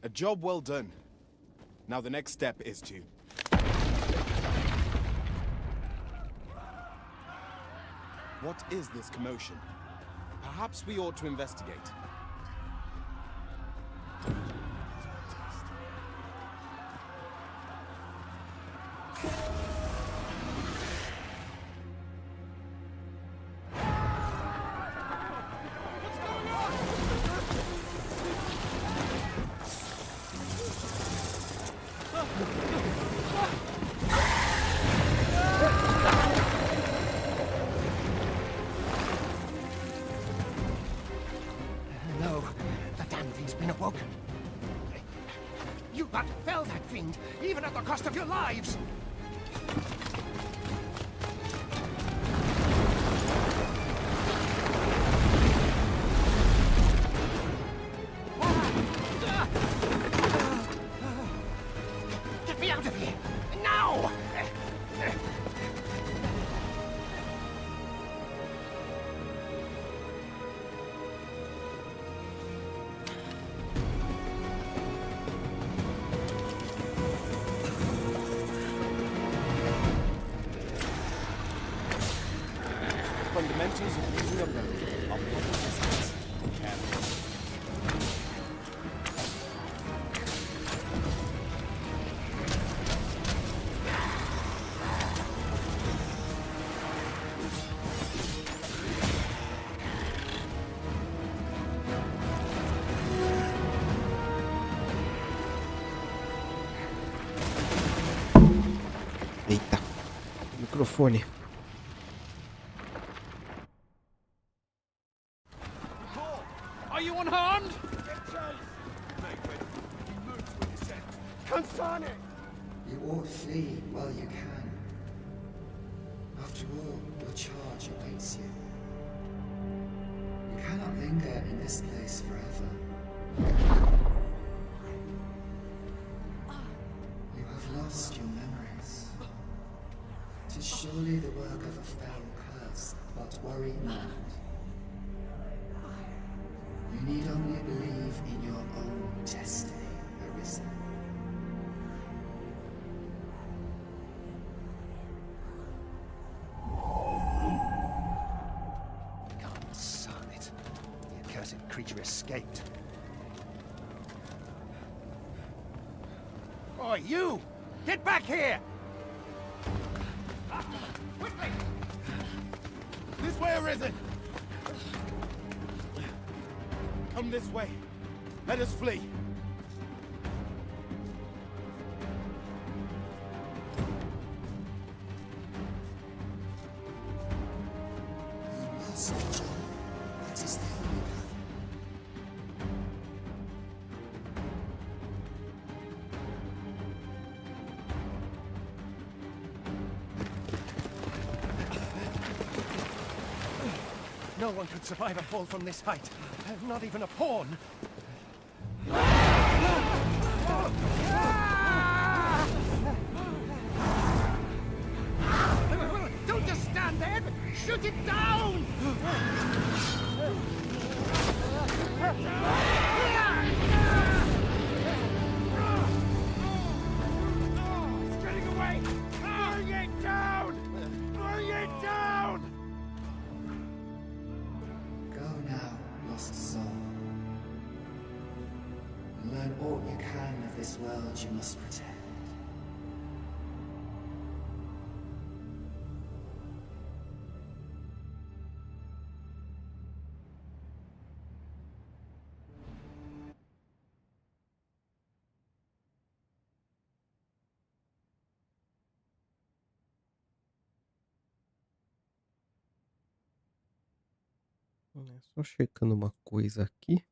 A job well done. Now the next step is to... What is this commotion? Perhaps we ought to investigate. No, the damn thing's been awoken. You but fell that fiend, even at the cost of your lives! Get me out of here! Now! Fundamentals of using a bow are public estates. Careful. Eita. Microfone. Are you unharmed? Confirm it! You ought flee while you can. After all, your charge awaits you. You cannot linger in this place forever. work of a foul curse, but worry not. You need only believe in your own destiny, Arisen. God, son it. The accursed creature escaped. Oi, you! Get back here! Quickly! This way, Arisen! Come this way. Let us flee. You must return. That is the only path. No one could survive a fall from this height. Not even a pawn. Don't just stand there! Shoot it down! It's getting away! Bring it down! Bring it down! Go now, lost soul. Learn all you can of this world you must protect. Só checando uma coisa aqui.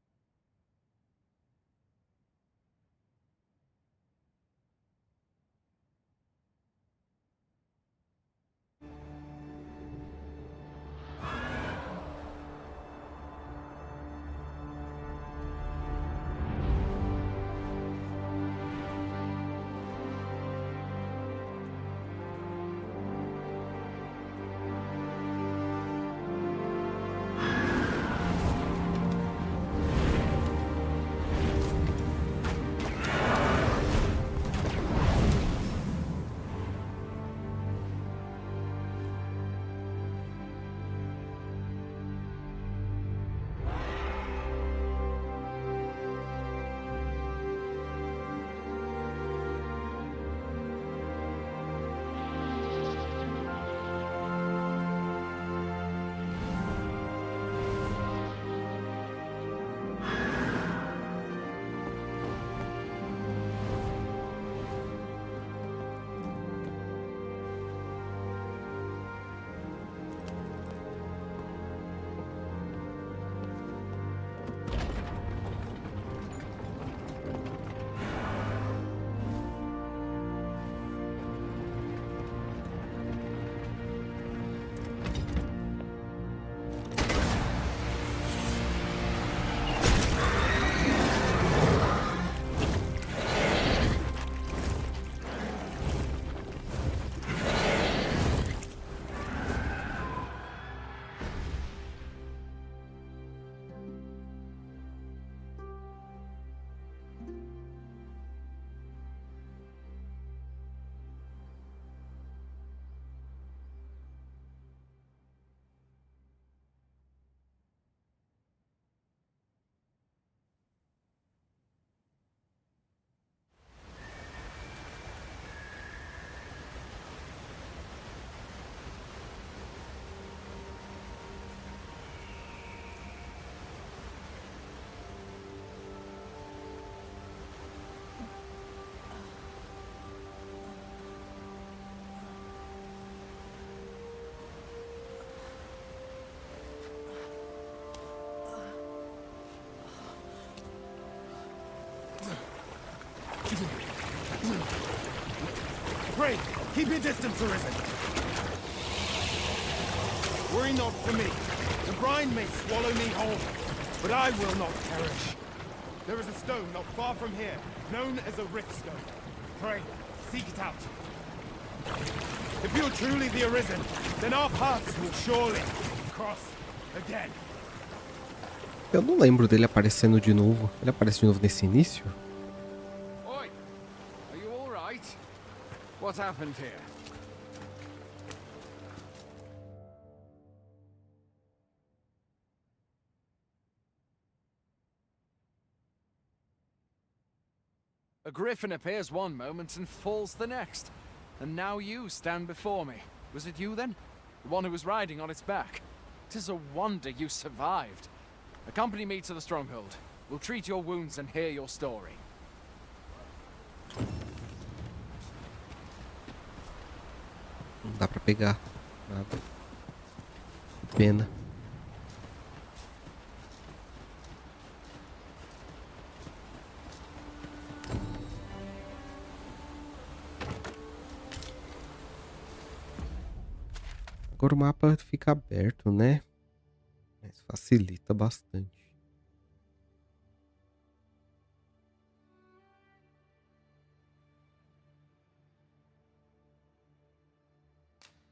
Pray, keep your distance, Arisen. Worry not for me. The brine may swallow me whole, but I will not perish. There is a stone not far from here, known as a rift stone. Pray, seek it out. If you're truly the Arisen, then our paths will surely cross again. Eu não lembro dele aparecendo de novo. Ele aparece de novo nesse início? Oi! Are you all right? What happened here? A griffin appears one moment and falls the next. And now you stand before me. Was it you then? The one who was riding on its back? 'Tis a wonder you survived. Accompany me to the stronghold. We'll treat your wounds and hear your story. Não dá pra pegar nada. Que pena. Agora o mapa fica aberto, né? Mas facilita bastante.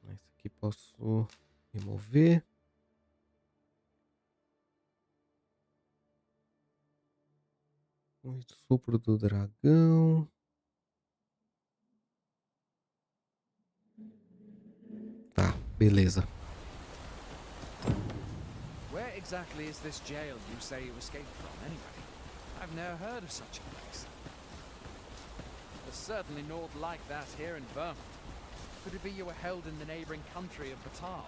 Esse aqui posso remover. O sopro do dragão. Tá, beleza. Where exactly is this jail you say you escaped from, anyway? I've never heard of such a place. There's certainly naught like that here in Vermont. Could it be you were held in the neighboring country of Batal?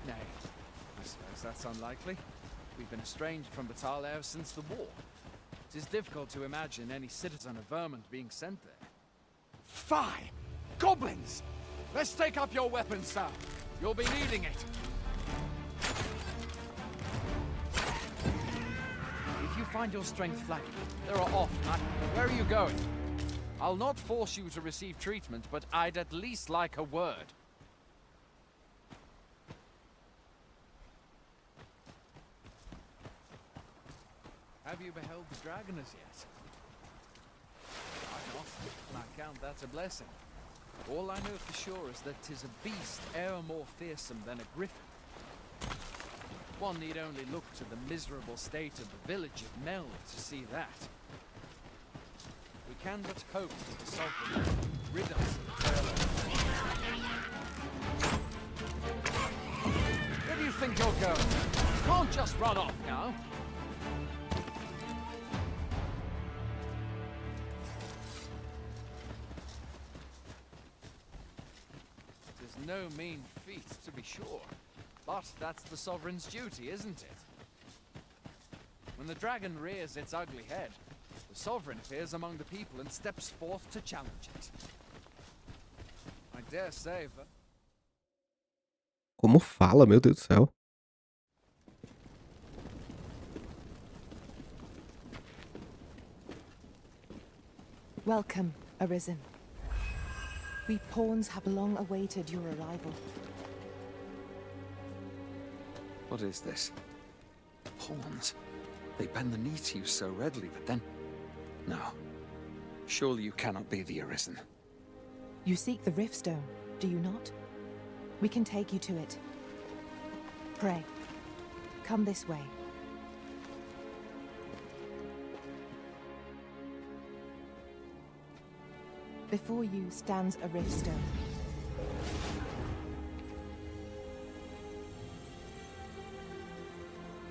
Nay, I suppose that's unlikely. We've been estranged from Batal ever since the war. It is difficult to imagine any citizen of Vermont being sent there. Fie! Goblins! Let's take up your weapons, sir. You'll be needing it. If you find your strength flagging, there are off. Where are you going? I'll not force you to receive treatment, but I'd at least like a word. Have you beheld the dragon as yet? I've not, and I count that a blessing. All I know for sure is that 'tis a beast e'er more fearsome than a griffin. One need only look to the miserable state of the village of Mel to see that. We can but hope that the sovereign will rid us of the terror. Where do you think you're going? You can't just run off now. No mean feat, to be sure. But that's the sovereign's duty, isn't it? When the dragon rears its ugly head, the sovereign appears among the people and steps forth to challenge it. I dare say, but... Como fala, meu Deus do céu. Welcome, Arisen. We pawns have long awaited your arrival. What is this? Pawns? They bend the knee to you so readily, but then... No. Surely you cannot be the Arisen. You seek the Riftstone, do you not? We can take you to it. Pray, come this way. Before you stands a Riftstone.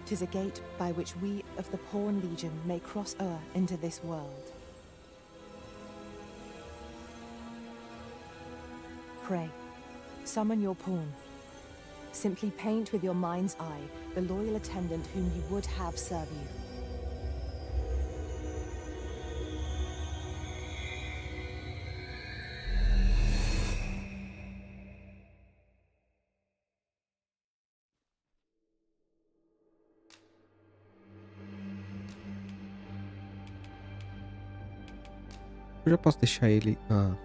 Tis a gate by which we of the Pawn Legion may cross o'er into this world. Pray, summon your pawn. Simply paint with your mind's eye the loyal attendant whom you would have serve you. Eu já posso deixar ele... Ah.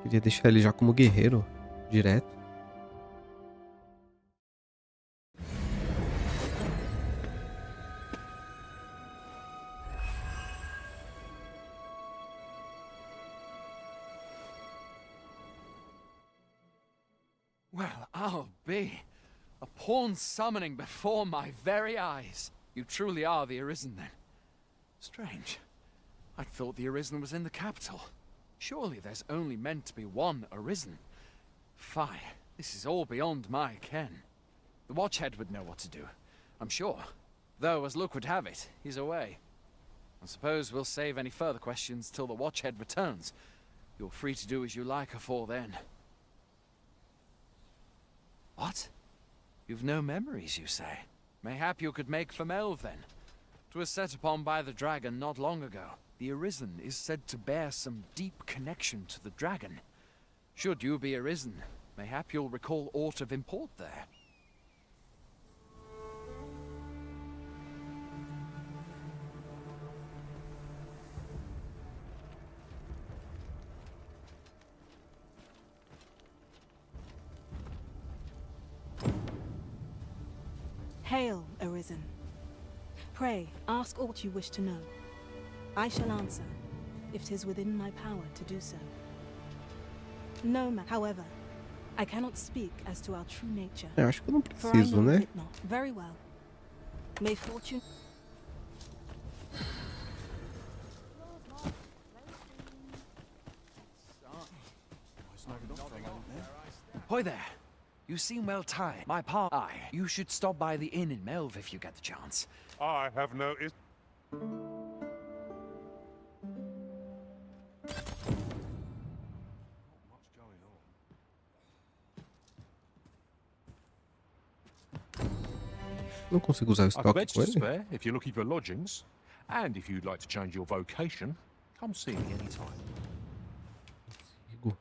Queria deixar ele já como guerreiro, direto. Well, I'll be. A pawn summoning before my very eyes. You truly are the Arisen, then. Strange. I thought the Arisen was in the capital. Surely there's only meant to be one Arisen. Fie, this is all beyond my ken. The Watchhead would know what to do, I'm sure. Though, as luck would have it, he's away. I suppose we'll save any further questions till the Watchhead returns. You're free to do as you like afore then. What? You've no memories, you say? Mayhap you could make for Melve, then. 'Twas set upon by the dragon not long ago. The Arisen is said to bear some deep connection to the dragon. Should you be Arisen, mayhap you'll recall aught of import there. Hail, Arisen. Pray, ask aught you wish to know. I shall answer, if 'tis within my power to do so. No, however, I cannot speak as to our true nature. Eu acho que eu não For I preciso, know né? it not. Very well. May fortune... Hoy there. You seem well tired. My aye, you should stop by the inn in Melve if you get the chance. I have noticed. Não consigo usar o I could estoque beds com to ele? spare if you're looking for lodgings. And if you'd like to change your vocation, come see me anytime. Consigo.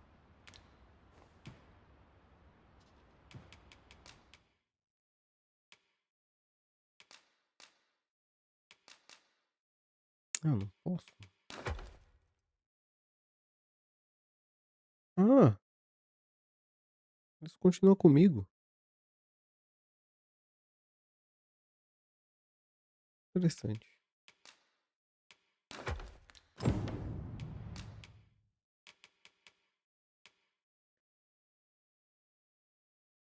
Ah, não posso. Ah! Isso continua comigo. Interessante.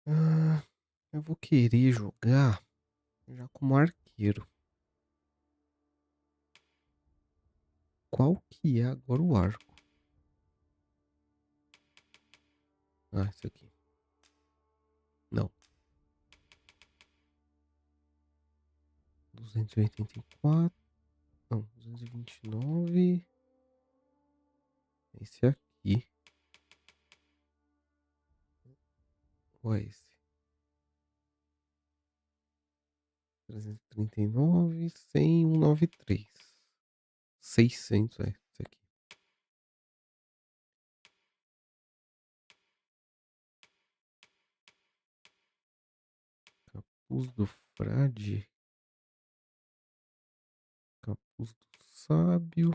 Ah, eu vou querer jogar já como arqueiro. Qual que é agora o arco? Ah, esse aqui. Não. 284. Não, 229. Esse aqui. Ou é esse? 339, 100, 193. 600, é esse aqui. Capuz do frade. Capuz do sábio.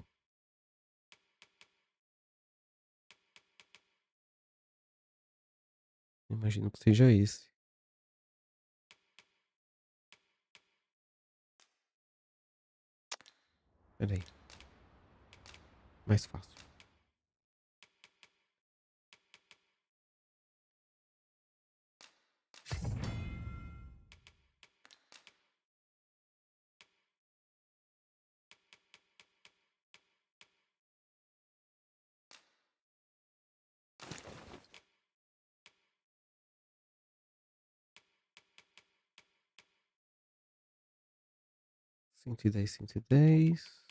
Imagino que seja esse. Pera aí. Mais fácil. Cento e dez, 110.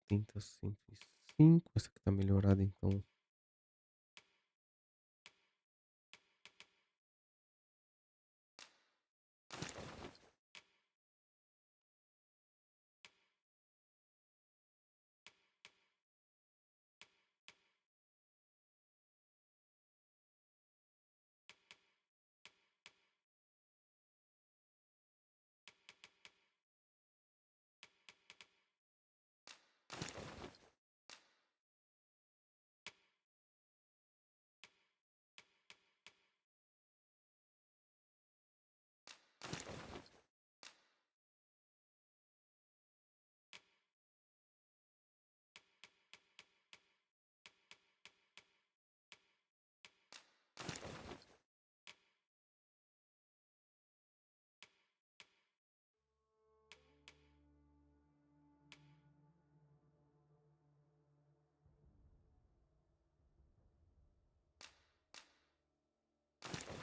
70, 105. Essa aqui tá melhorada, então.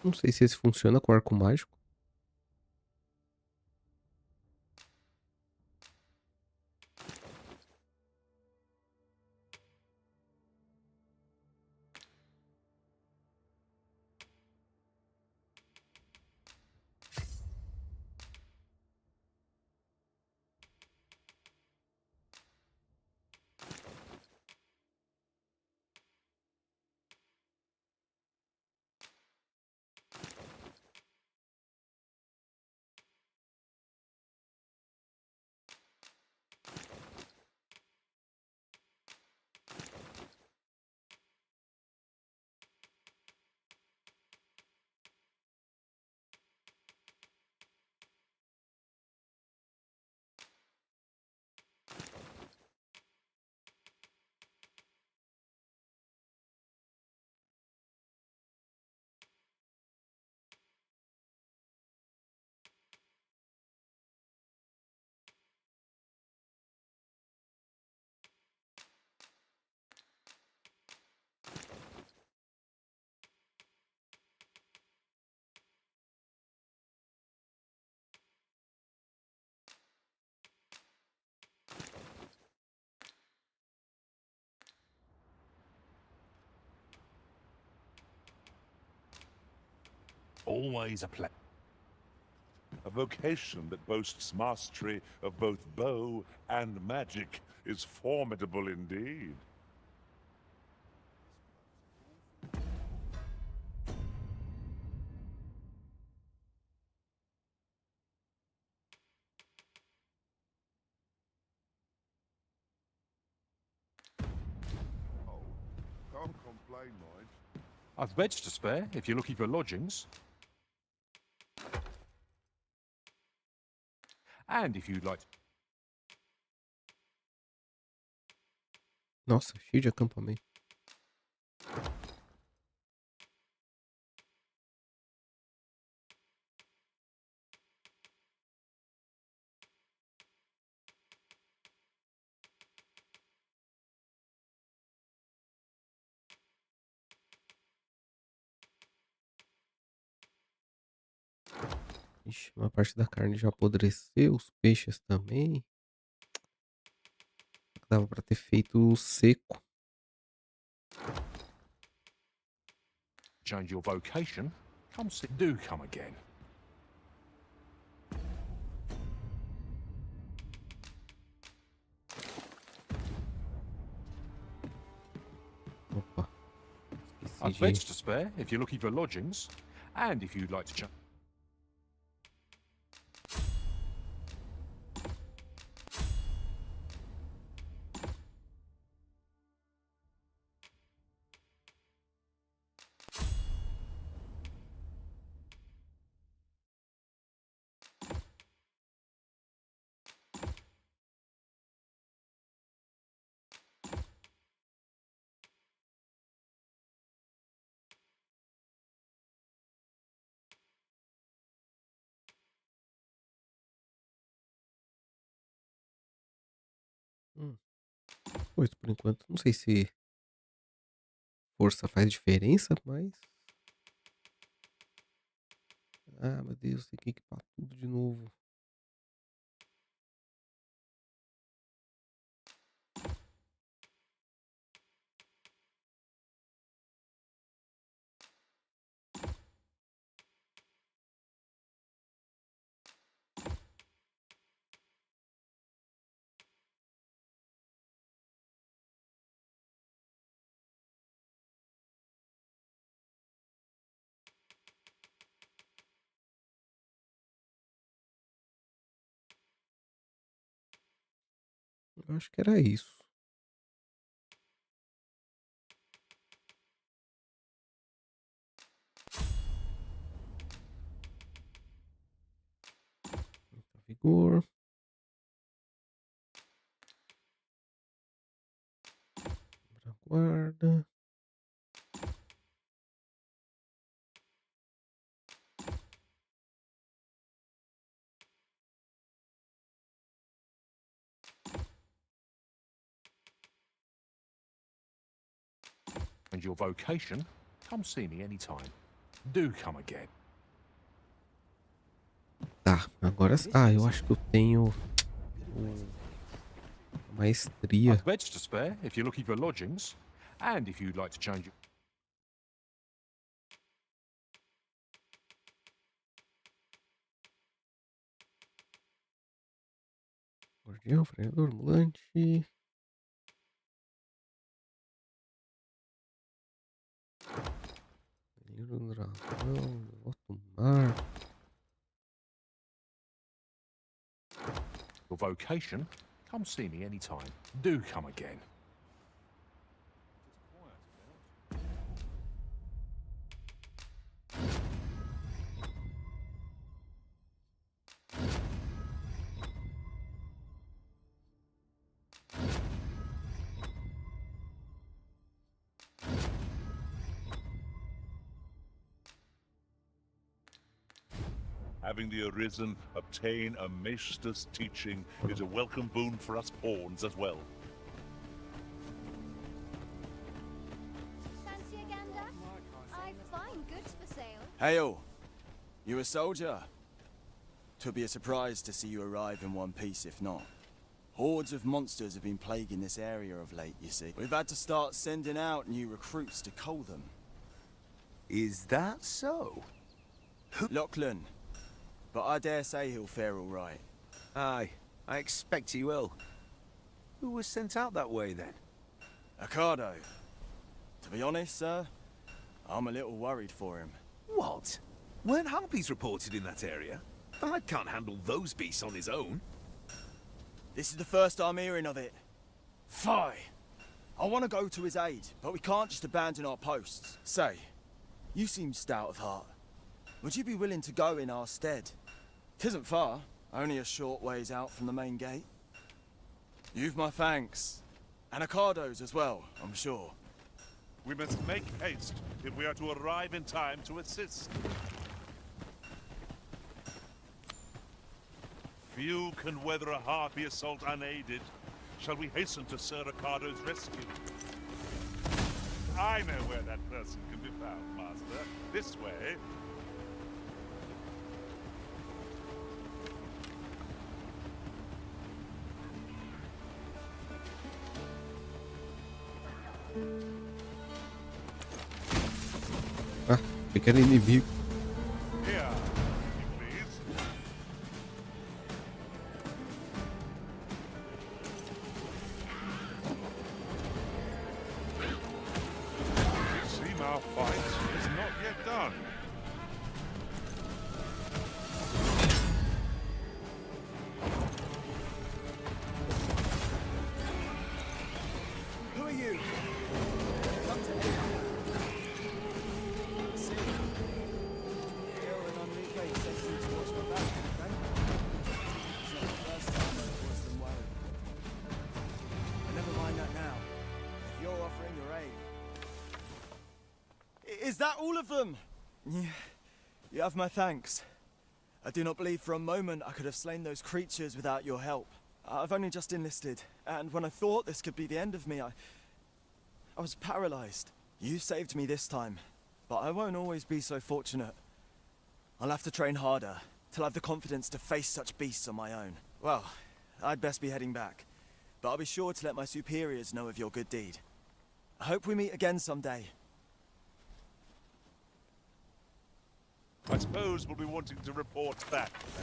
Não sei se esse funciona com arco mágico. Always a play. A vocation that boasts mastery of both bow and magic is formidable indeed. Can't complain, mind. I've beds to spare if you're looking for lodgings. And if you'd like... Nossa, cheio de acampamento. Ixi, uma parte da carne já apodreceu, os peixes também. Dava pra ter feito seco. change your vocation, do come again. Opa. I've beds to spare if you're looking for lodgings, and if you'd like to check. Pois, por enquanto, não sei se força faz diferença, mas... Ah, meu Deus, tem que equipar tudo de novo. Eu acho que era isso. Vigor. Guarda. And your vocation, come see me anytime. Do come again. Tá, agora... Ah, eu acho que eu tenho... Maestria. I've beds to spare if you're looking for lodgings, and if you'd like to change your... Guardião, freador, ambulante. Livro do dragão, outro mar. Your vocation, come see me anytime. Do come again. Having the Arisen obtain a Maester's teaching is a welcome boon for us pawns as well. Fancy a gander? I find goods for sale. Hail! You a soldier? 'Twould be a surprise to see you arrive in one piece if not. Hordes of monsters have been plaguing this area of late, you see. We've had to start sending out new recruits to cull them. Is that so? Lachlan. But I dare say he'll fare all right. Aye, I expect he will. Who was sent out that way then? Ocado. To be honest, sir, I'm a little worried for him. What? Weren't harpies reported in that area? The lad can't handle those beasts on his own. This is the first I'm hearing of it. Fie! I want to go to his aid, but we can't just abandon our posts. Say, you seem stout of heart. Would you be willing to go in our stead? 'Tisn't far, only a short ways out from the main gate. You've my thanks. And Ocado's as well, I'm sure. We must make haste if we are to arrive in time to assist. Few can weather a harpy assault unaided. Shall we hasten to Sir Ocado's rescue? I know where that person can be found, Master. This way. Ah, pequeno inimigo. Here, please. It seems our fight is not yet done. Who are you? Come to me. See? Gil and Enrique sent you to watch my back, okay? It's not the first time I've caused them worry. But never mind that now. If you're offering your aid. Is that all of them? Yeah. You have my thanks. I do not believe for a moment I could have slain those creatures without your help. I've only just enlisted, and when I thought this could be the end of me, I was paralyzed. You saved me this time, but I won't always be so fortunate. I'll have to train harder, till I have the confidence to face such beasts on my own. Well, I'd best be heading back, but I'll be sure to let my superiors know of your good deed. I hope we meet again someday. I suppose we'll be wanting to report back now.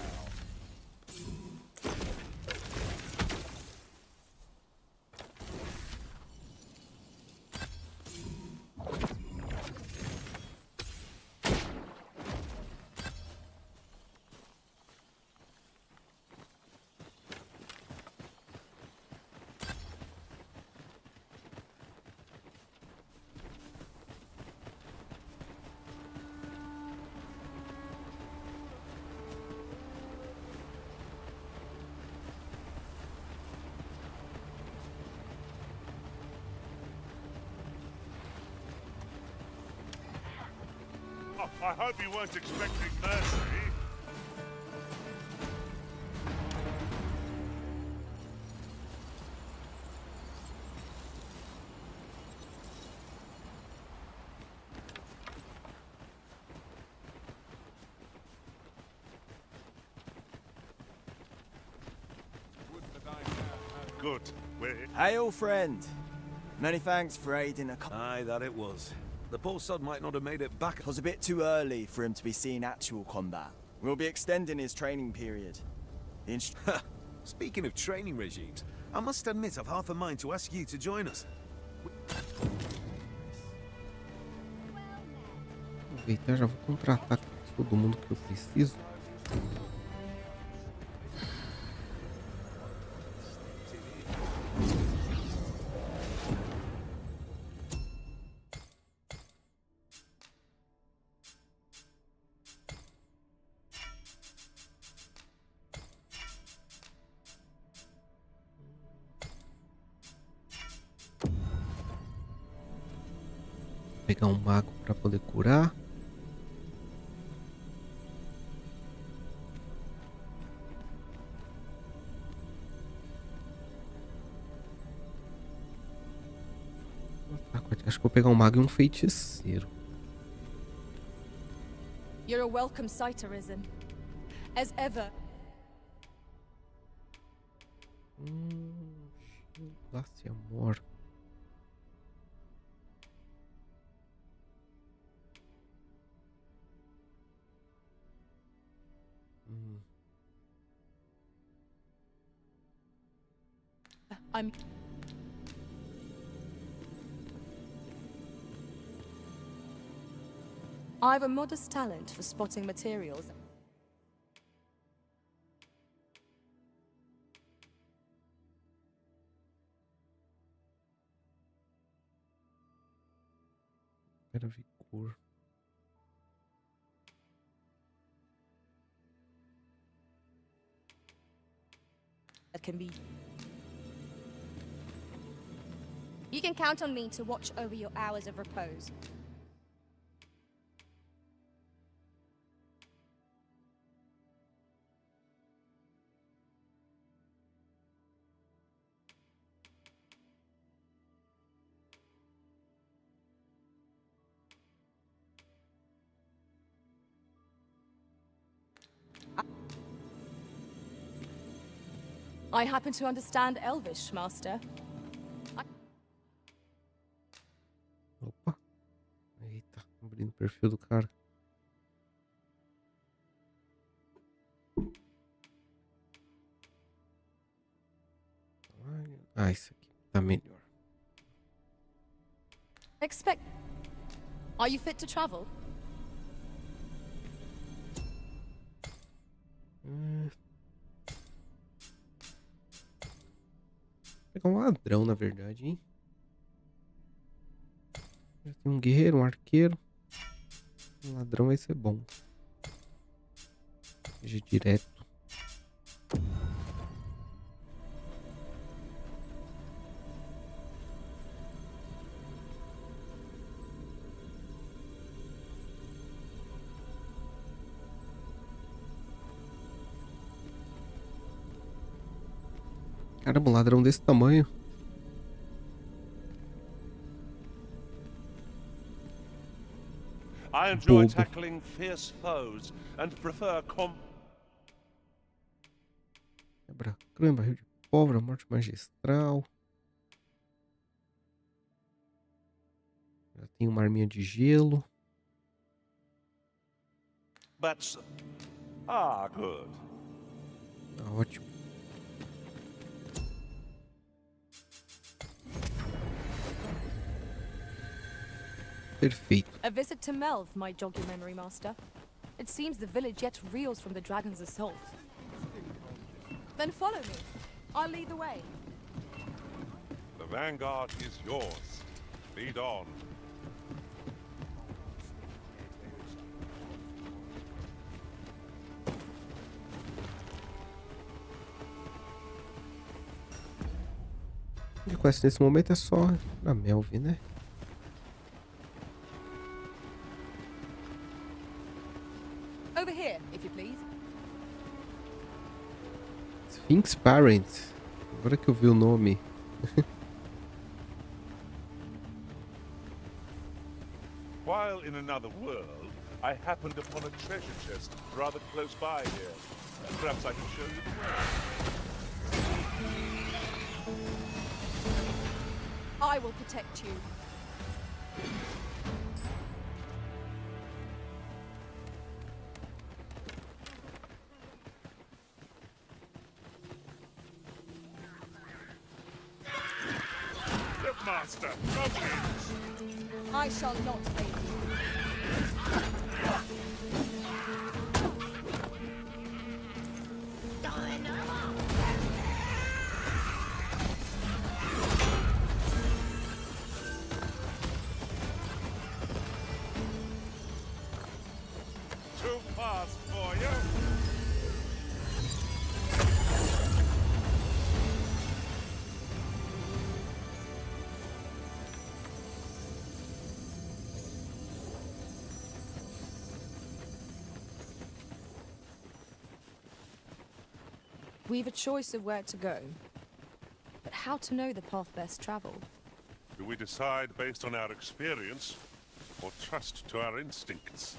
I hope you weren't expecting mercy. Good. We're... Hail, friend. Many thanks for aiding a... Aye, that it was. The poor sod might not have made it back. It was a bit too early for him to be seeing actual combat. We'll be extending his training period. Speaking of training regimes, I must admit I've half a mind to ask you to join us. Aproveitar, já vou contratar todo mundo que eu preciso. Pegar um mago para poder curar. Acho que vou pegar um mago e um feiticeiro. You're a welcome sight, Arisen. As ever. Laço e amor. I have a modest talent for spotting materials. Era vigor. That can be. You can count on me to watch over your hours of repose. I happen to understand Elvish, Master. Opa. Eita, abrindo o perfil do cara. Ah, isso aqui tá melhor. Expect. Are you fit to travel? Vou pegar um ladrão, na verdade, hein? Já tem um guerreiro, um arqueiro. Um ladrão vai ser bom. Seja direto. Caramba, um ladrão desse tamanho. I enjoy Bobo. tackling fierce foes and prefer Quebra-crânio, barril de pólvora, morte magistral. Já tem uma arminha de gelo. But good. Tá ótimo. Perfeito. A visit to Melv might jog your memory, Master. It seems the village yet reels from the dragon's assault. Then follow me. I'll lead the way. The vanguard is yours. Lead on. A quest nesse momento é só na Melv, né? Over here, if you please. Sphinx Parent. Agora que eu vi o nome. While in another world, I happened upon a treasure chest rather close by here. Perhaps I can show you the way. I will protect you. Master, I shall not fail you. Too fast for you. We've a choice of where to go, but how to know the path best traveled? Do we decide based on our experience, or trust to our instincts?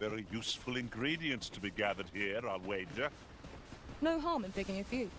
Very useful ingredients to be gathered here, I'll wager. No harm in picking a few.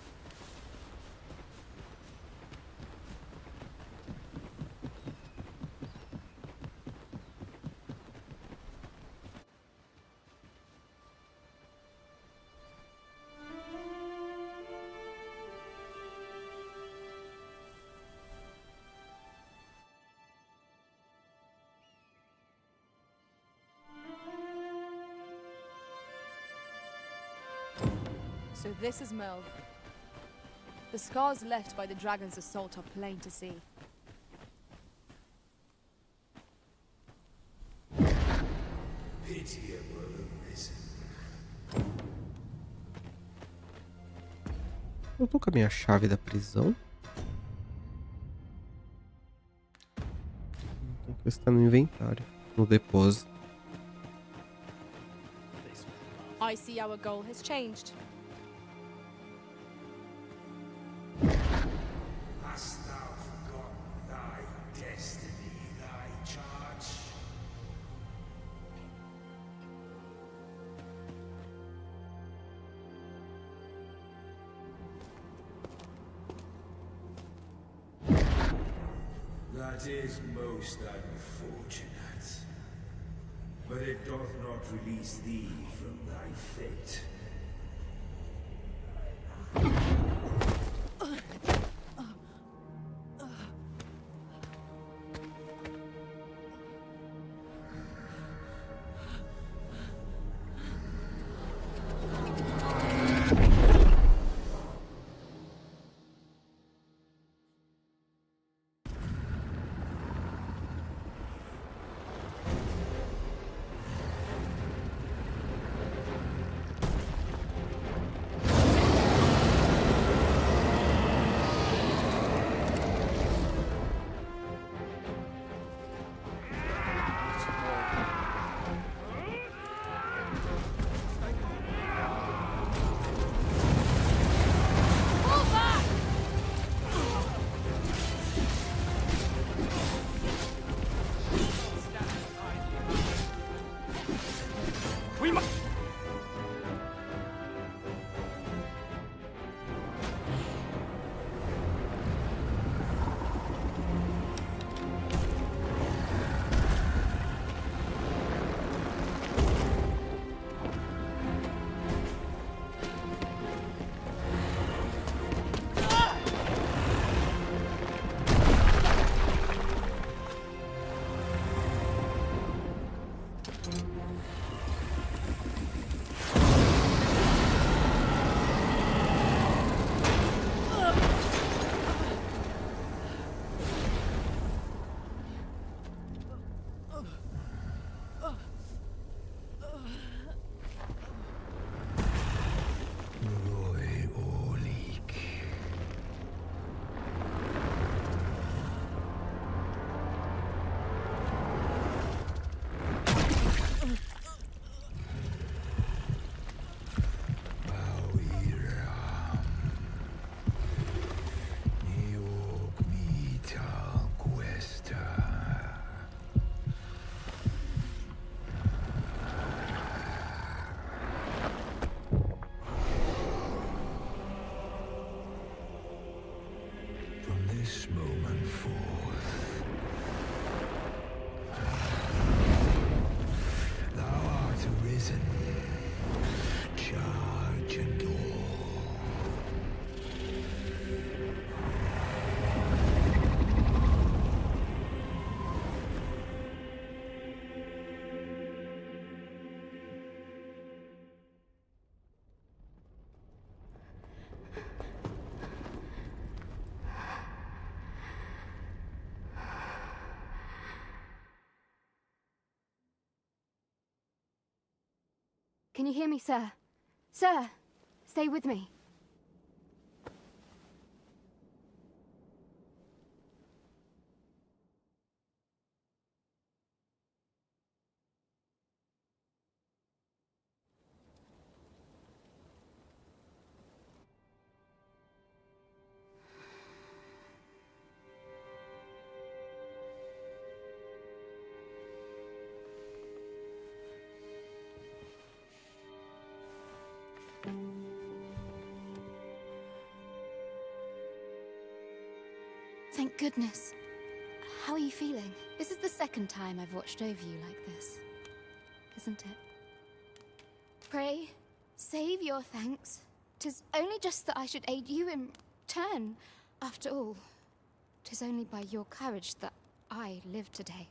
So this is Melv. The scars left by the dragon's assault are plain to see. Pitiable arisen. Eu tô com a minha chave da prisão. Tem que ver se tá no inventário. No depósito. I see our goal has changed. Hast thou forgotten thy destiny, thy charge? That is most unfortunate. But it doth not release thee from thy fate. Can you hear me, sir? Sir, stay with me. Thank goodness. How are you feeling? This is the second time I've watched over you like this, isn't it? Pray, save your thanks. 'Tis only just that I should aid you in turn. After all, 'tis only by your courage that I live today.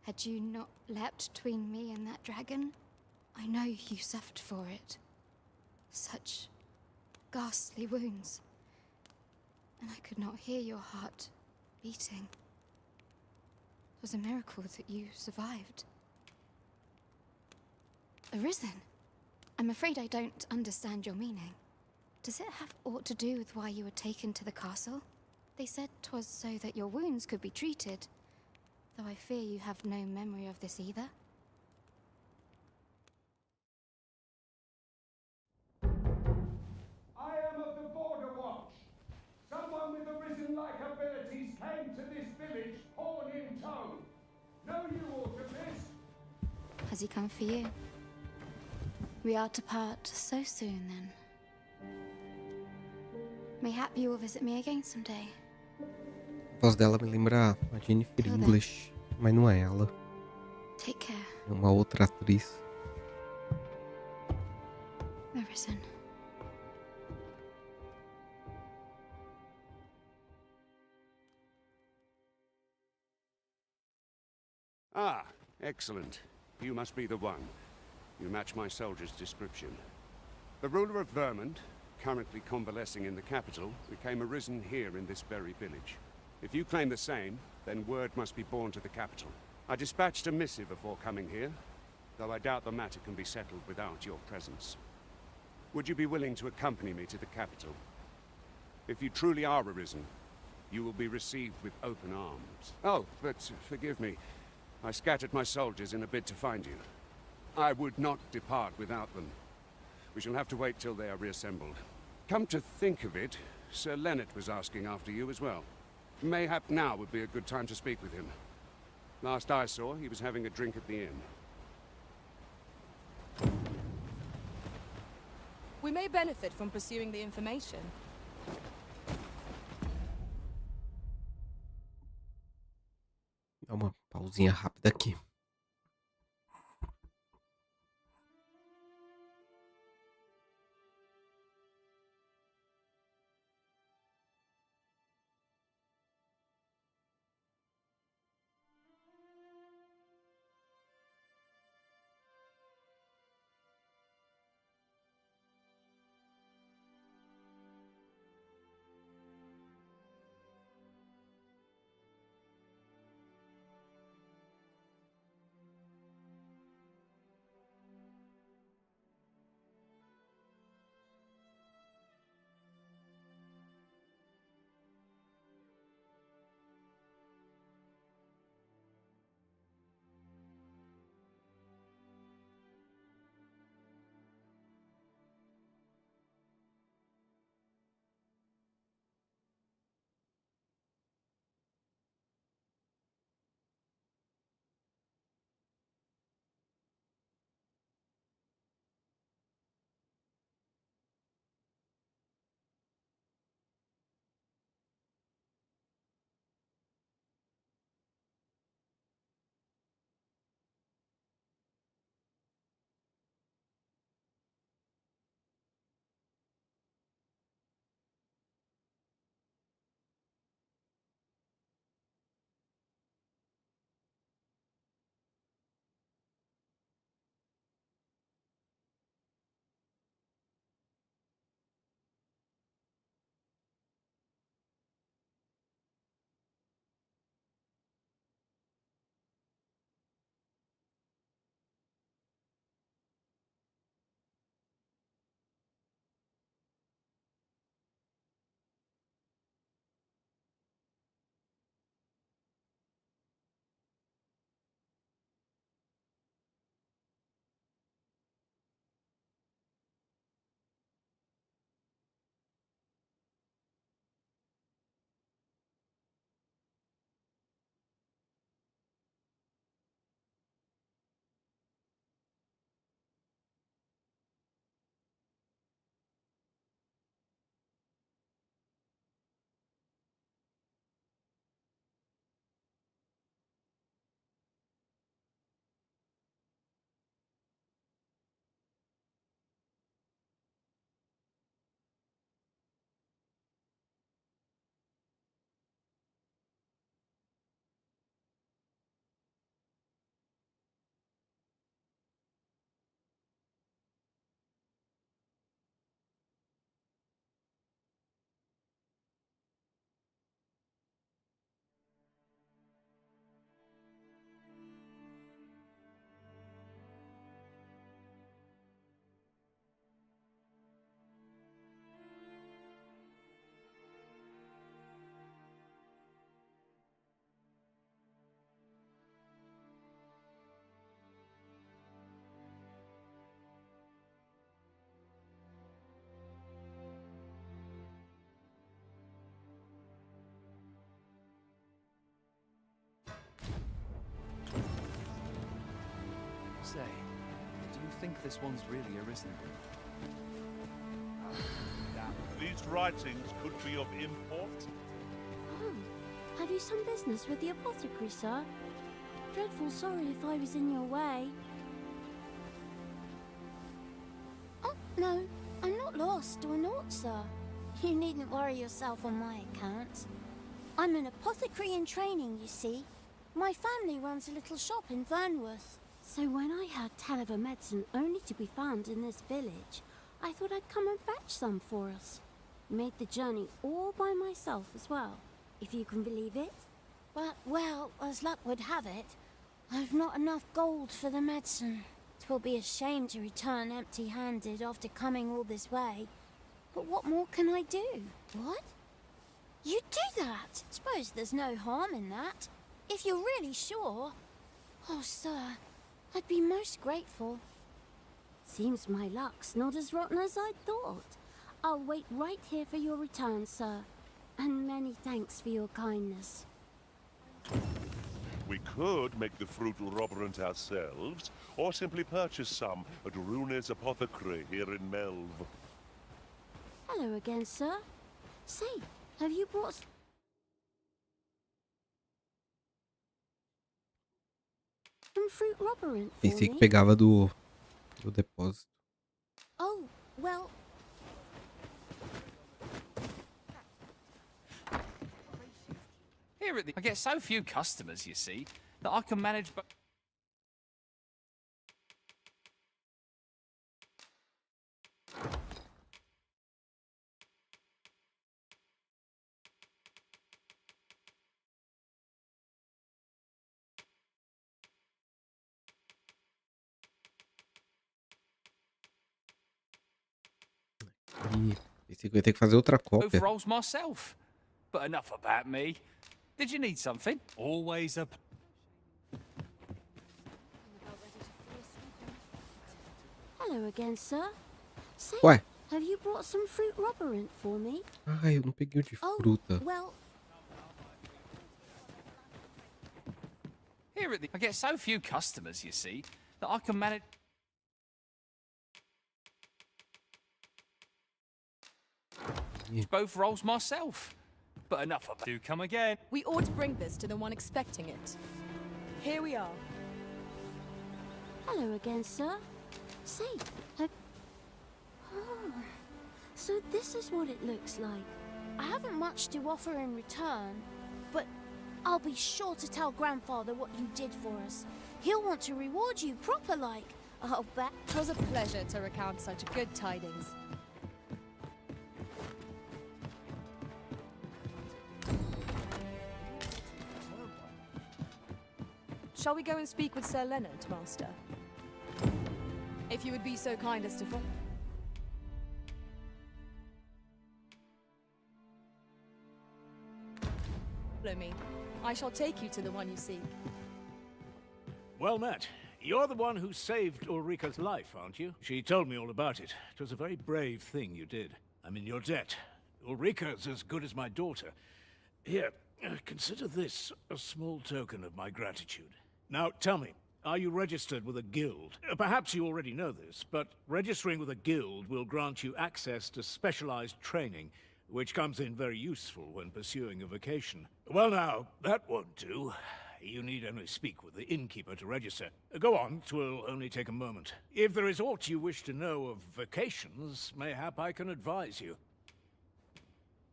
Had you not leapt between me and that dragon, I know you suffered for it. Such ghastly wounds. And I could not hear your heart beating. It was a miracle that you survived. Arisen? I'm afraid I don't understand your meaning. Does it have aught to do with why you were taken to the castle? They said 'twas so that your wounds could be treated, though I fear you have no memory of this either. I am of the Border Watch. Someone with Arisen-like abilities came to this village, horn in tow. Know you aught of this? Has he come for you? We are to part so soon, then. Mayhap you will visit me again someday. A voz dela me lembra a Jennifer English, mas não é ela. Take care. É uma outra atriz. Arisen. Ah, excellent. You must be the one. You match my soldier's description. The ruler of Vermont, currently convalescing in the capital, became arisen here in this very village. If you claim the same, then word must be borne to the capital. I dispatched a missive before coming here, though I doubt the matter can be settled without your presence. Would you be willing to accompany me to the capital? If you truly are arisen, you will be received with open arms. Oh, but forgive me. I scattered my soldiers in a bid to find you. I would not depart without them. We shall have to wait till they are reassembled. Come to think of it, Sir Leonard was asking after you as well. Mayhap now would be a good time to speak with him. Last I saw, he was having a drink at the inn. We may benefit from pursuing the information. Dá uma pausinha rápida aqui. say, do you think this one's really arisen? These writings could be of import. Oh, have you some business with the apothecary, sir? Dreadful sorry if I was in your way. Oh, no, I'm not lost or naught, sir. You needn't worry yourself on my account. I'm an apothecary in training, you see. My family runs a little shop in Vernworth. So when I heard tell of a medicine only to be found in this village, I thought I'd come and fetch some for us. Made the journey all by myself as well, if you can believe it. But, well, as luck would have it, I've not enough gold for the medicine. 'Twill be a shame to return empty-handed after coming all this way. But what more can I do? What? You'd do that? Suppose there's no harm in that. If you're really sure. Oh, sir, I'd be most grateful. Seems my luck's not as rotten as I thought. I'll wait right here for your return, sir. And many thanks for your kindness. We could make the fruit roborant ourselves, or simply purchase some at Rune's Apothecary here in Melv. Hello again, sir. Say, have you brought... some fruit roborant for Pensei que me? pegava do depósito. Oh, well... Here at the... I get so few customers, you see, that I can manage... Ih, pensei que eu ia ter que fazer outra both cópia. roles myself. But enough about me. Did you need something? Always a... Hello again, sir. Say, Ué. have you brought some fruit roborant for me? Ai, eu não peguei o de Oh, fruta. well... Here at the... I get so few customers, you see, that I can manage... both roles myself. But enough about... Do come again. We ought to bring this to the one expecting it. Here we are. Hello again, sir. Say, have... Oh, so this is what it looks like. I haven't much to offer in return, but I'll be sure to tell Grandfather what you did for us. He'll want to reward you proper like. I'll bet. 'Twas a pleasure to recount such good tidings. Shall we go and speak with Sir Leonard, Master? If you would be so kind as to follow. Follow me. I shall take you to the one you seek. Well met. You're the one who saved Ulrika's life, aren't you? She told me all about it. It was a very brave thing you did. I'm in your debt. Ulrika's as good as my daughter. Here, consider this a small token of my gratitude. Now, tell me, are you registered with a guild? Perhaps you already know this, but registering with a guild will grant you access to specialized training, which comes in very useful when pursuing a vocation. Well now, that won't do. You need only speak with the innkeeper to register. Go on, 'twill only take a moment. If there is aught you wish to know of vocations, mayhap I can advise you.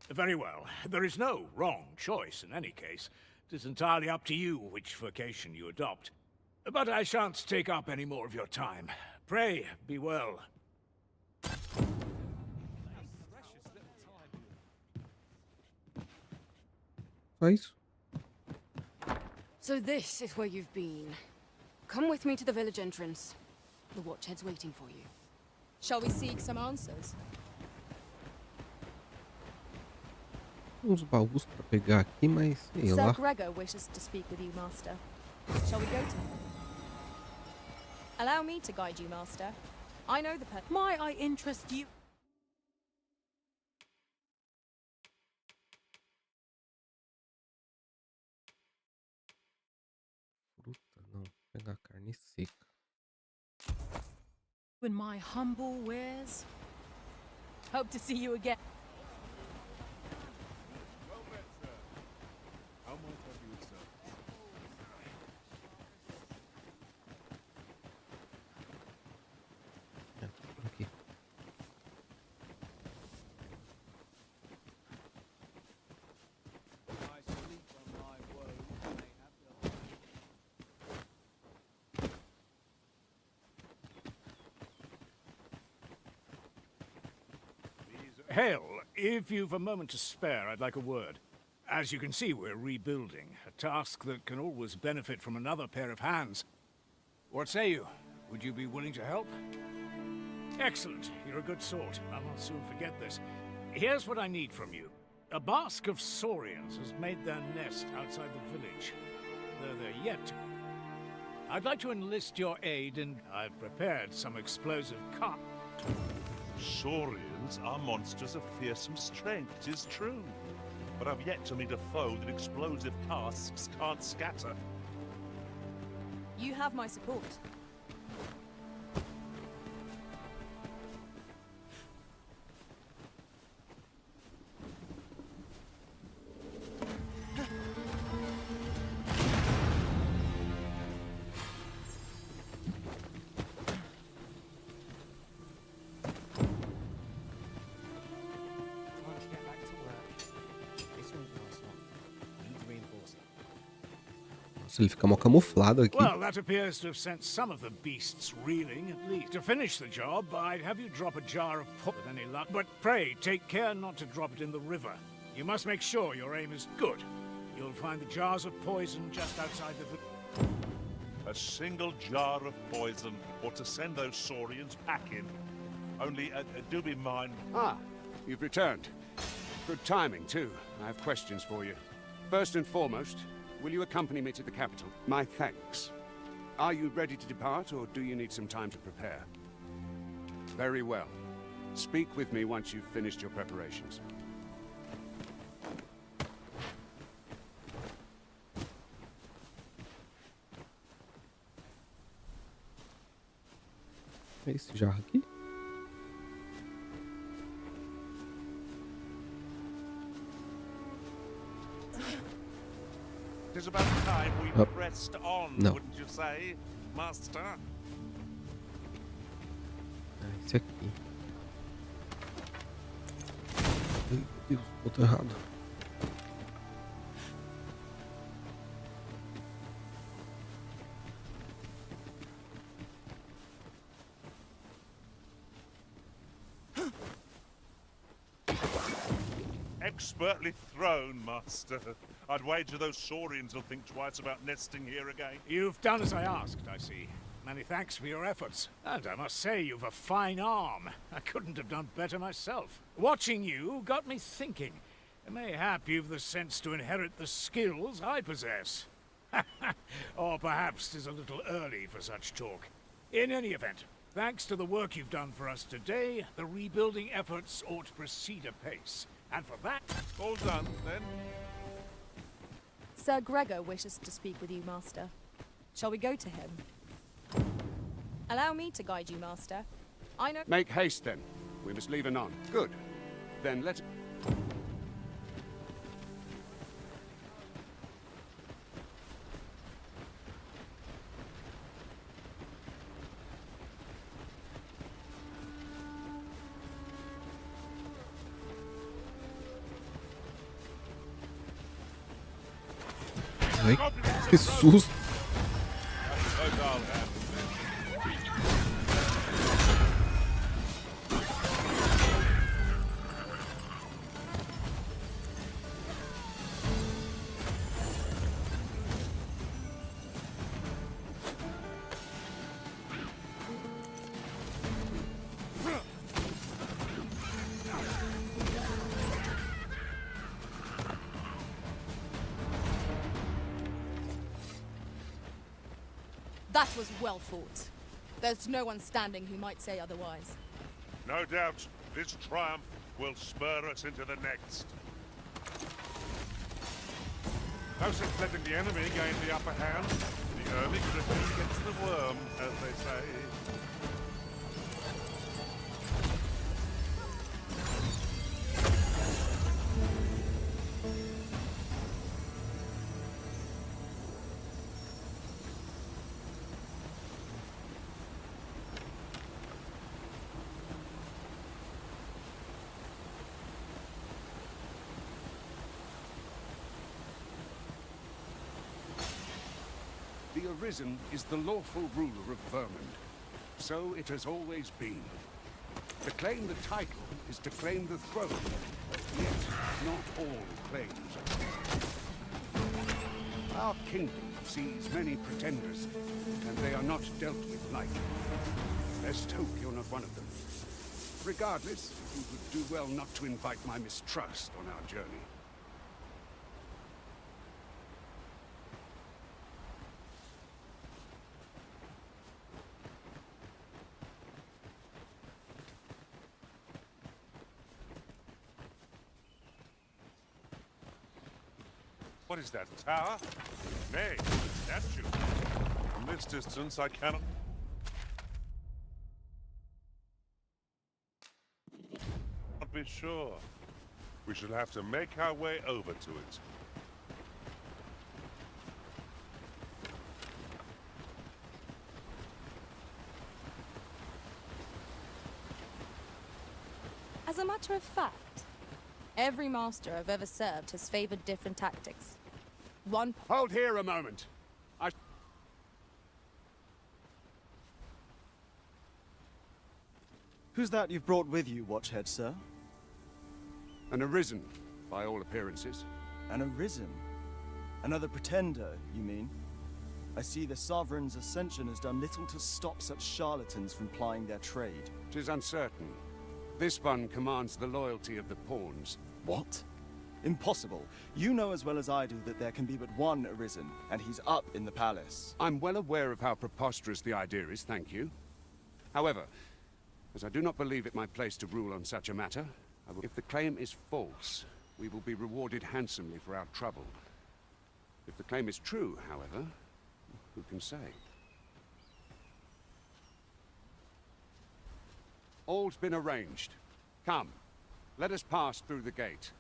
Very well. There is no wrong choice in any case. It is entirely up to you which vocation you adopt. But I shan't take up any more of your time. Pray, be well. Só isso. So this is where you've been. Come with me to the village entrance. The watchhead's waiting for you. Shall we seek some answers? Uns baús pra pegar aqui, mas sei Sir lá. Gregor wishes to speak with you, Master. Shall we go to him? Allow me to guide you, Master. I know the Might I interest you? Fruta, não. Pegar carne seca. In my humble wares. Hope to see you again. Well met, sir. How might I be of service? Aqui. Hale, if you've a moment to spare, I'd like a word. As you can see, we're rebuilding, a task that can always benefit from another pair of hands. What say you? Would you be willing to help? Excellent. You're a good sort. I will soon forget this. Here's what I need from you. A basque of saurians has made their nest outside the village. They're yet. I'd like to enlist your aid, and I've prepared some explosive Saurians are monsters of fearsome strength, 'tis true. But I've yet to meet a foe that explosive casks can't scatter. You have my support. Nossa, ele fica mal camuflado aqui. Well, that appears to have sent some of the beasts reeling, at least. To finish the job, I'd have you drop a jar of pop with any luck, but pray, take care not to drop it in the river. You must make sure your aim is good. You'll find the jars of poison just outside the... A single jar of poison, or to send those saurians packing. Only, do be mine. Ah, you've returned. Good timing, too. I have questions for you. First and foremost, will you accompany me to the capital? My thanks. Are you ready to depart, or do you need some time to prepare? Very well. Speak with me once you've finished your preparations. É esse jarro aqui? It is about time we Oh. pressed on, Não. wouldn't you say, Master? Esse aqui. Ai, meu Deus, botou errado. Expertly thrown, Master. I'd wager those saurians will think twice about nesting here again. You've done as I asked, I see. Many thanks for your efforts. And I must say, you've a fine arm. I couldn't have done better myself. Watching you got me thinking. Mayhap you've the sense to inherit the skills I possess. Or perhaps 'tis a little early for such talk. In any event, thanks to the work you've done for us today, the rebuilding efforts ought to proceed apace. And for that, all done, then. Sir Gregor wishes to speak with you, Master. Shall we go to him? Allow me to guide you, Master. I know... Make haste, then. We must leave anon. Good. Then let... Ai, que susto. That was well fought. There's no one standing who might say otherwise. No doubt, this triumph will spur us into the next. No sense letting the enemy gain the upper hand. The early griffin gets the worm, as they say. The Arisen is the lawful ruler of Vermund. So it has always been. To claim the title is to claim the throne. Yet, not all claims are. Our kingdom sees many pretenders, and they are not dealt with lightly. Best hope you're not one of them. Regardless, you would do well not to invite my mistrust on our journey. What is that, a tower? Nay, it's a statue. From this distance, I cannot... Not be sure. We shall have to make our way over to it. As a matter of fact, every master I've ever served has favored different tactics. One... Hold here a moment. Who's that you've brought with you, Watchhead, sir? An Arisen, by all appearances. An Arisen? Another pretender, you mean? I see the Sovereign's ascension has done little to stop such charlatans from plying their trade. 'Tis uncertain. This one commands the loyalty of the pawns. What? Impossible. You know as well as I do that there can be but one Arisen, and he's up in the palace. I'm well aware of how preposterous the idea is, thank you. However, as I do not believe it my place to rule on such a matter, if the claim is false, we will be rewarded handsomely for our trouble. If the claim is true, however, who can say? All's been arranged. Come, let us pass through the gate.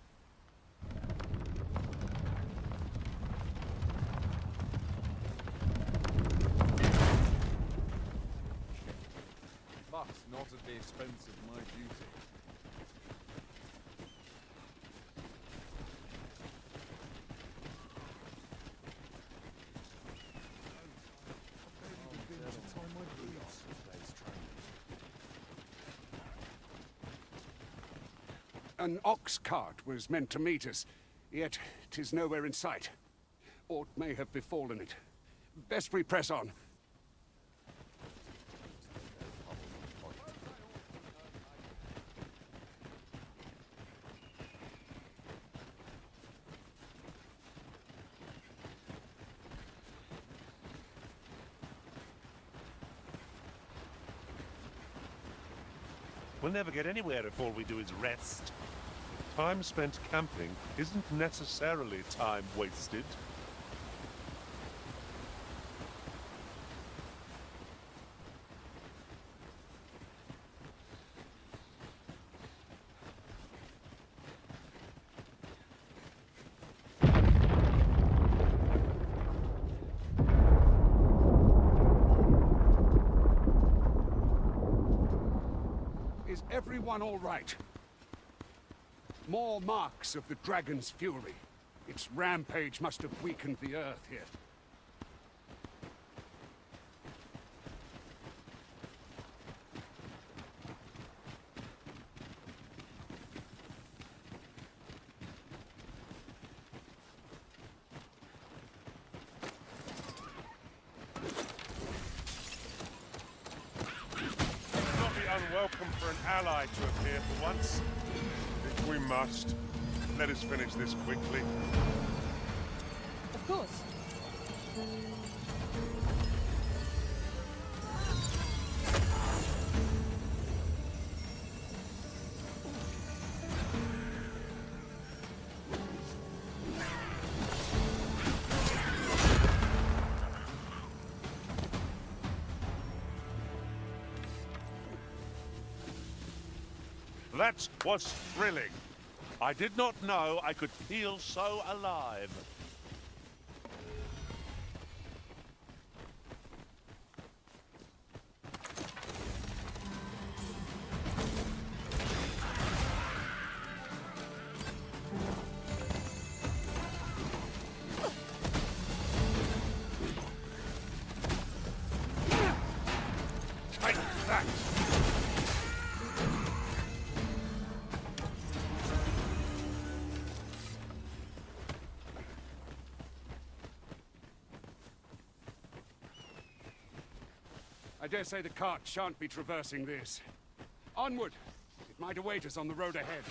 But not at the expense of my duty. An ox cart was meant to meet us, yet 'tis nowhere in sight. Aught may have befallen it. Best we press on. We'll never get anywhere if all we do is rest. Time spent camping isn't necessarily time wasted. Is everyone all right? More marks of the dragon's fury. Its rampage must have weakened the earth here. Not be unwelcome for an ally to appear for once. If we must, let us finish this quickly. Of course. That was thrilling. I did not know I could feel so alive. attacked! I dare say the cart shan't be traversing this. Onward! It might await us on the road ahead.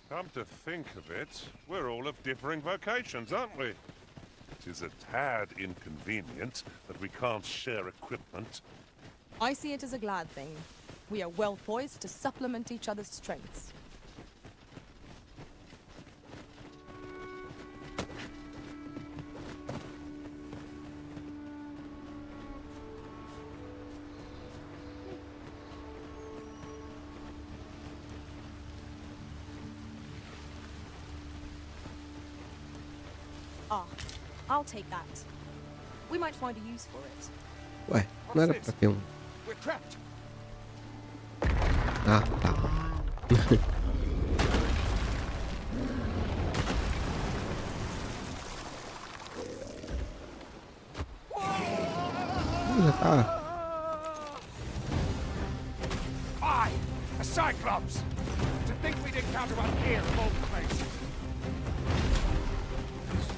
Come to think of it, we're all of differing vocations, aren't we? It is a tad inconvenient that we can't share equipment. I see it as a glad thing. We are well poised to supplement each other's strengths. Ah, I'll take that. We might find a use for it. Ué, não era pra ter um... We're trapped. Ah, tá. Já tá. I, a Cyclops! To think we'd encounter one here of all places.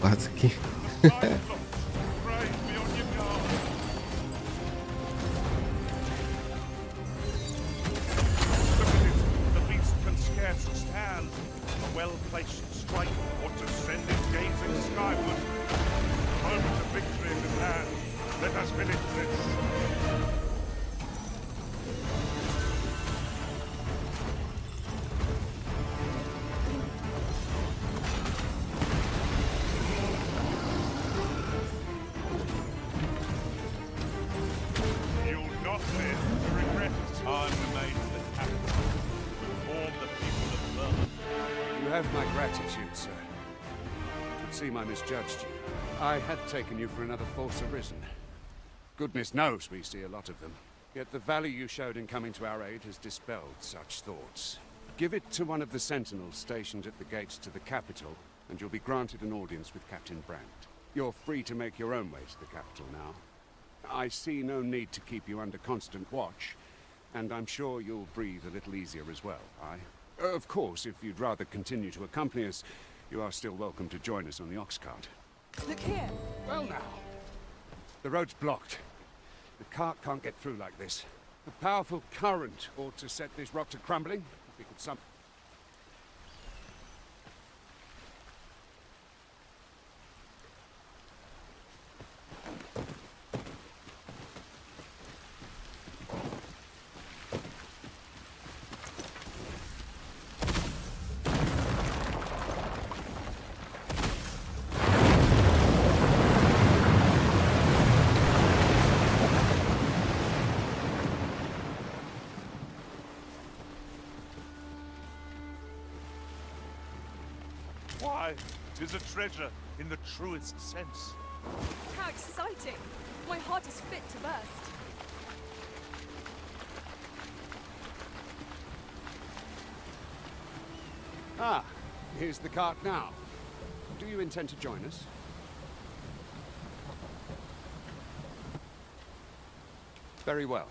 Quase aqui. The beast can scarce stand. A well-placed strike ought to send it gazing skyward. The moment of victory is at hand. Let us finish this. Sir. Could seem I misjudged you. I had taken you for another Force Arisen. Goodness knows we see a lot of them. Yet the value you showed in coming to our aid has dispelled such thoughts. Give it to one of the sentinels stationed at the gates to the capital, and you'll be granted an audience with Captain Brandt. You're free to make your own way to the capital now. I see no need to keep you under constant watch, and I'm sure you'll breathe a little easier as well, aye? Of course, if you'd rather continue to accompany us, you are still welcome to join us on the ox cart. Look here. Well now. The road's blocked. The cart can't get through like this. A powerful current ought to set this rock to crumbling. If we could Why, 'tis a treasure in the truest sense. How exciting! My heart is fit to burst. Ah, here's the cart now. Do you intend to join us? Very well.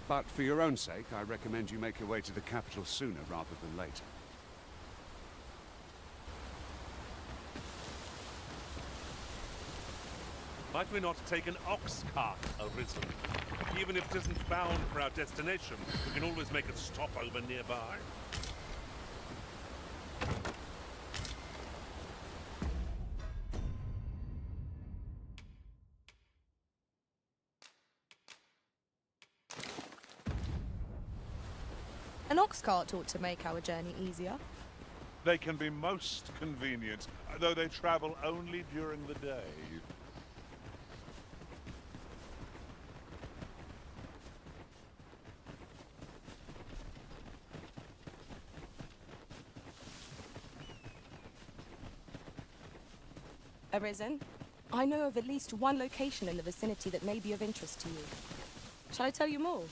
But for your own sake, I recommend you make your way to the capital sooner rather than later. Might we not take an ox cart, Arisen? Even if it isn't bound for our destination, we can always make a stopover nearby. An ox cart ought to make our journey easier. They can be most convenient, though they travel only during the day. Arisen, I know of at least one location in the vicinity that may be of interest to you. Shall I tell you more?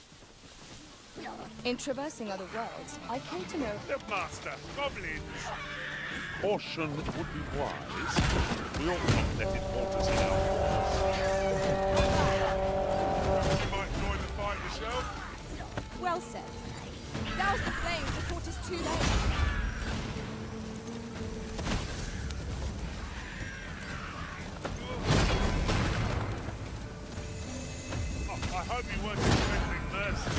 In traversing other worlds, I came to know... The master, goblins! Caution would be wise. We ought not let it halt us in our course. You might join the fight yourself. Well said. Douse the flames before it is too late. I hope you weren't expecting mercy.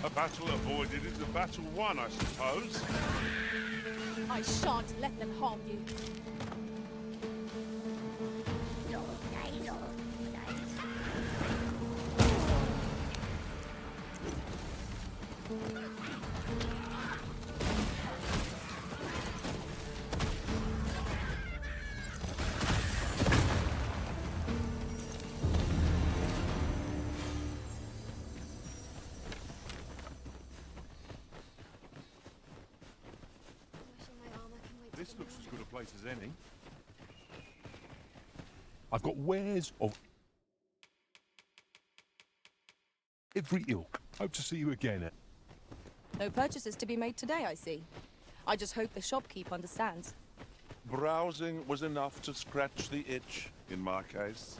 A battle avoided is a battle won, I suppose. I shan't let them harm you. This looks as good a place as any. I've got wares of every ilk. Hope to see you again. No purchases to be made today, I see. I just hope the shopkeep understands. Browsing was enough to scratch the itch, in my case.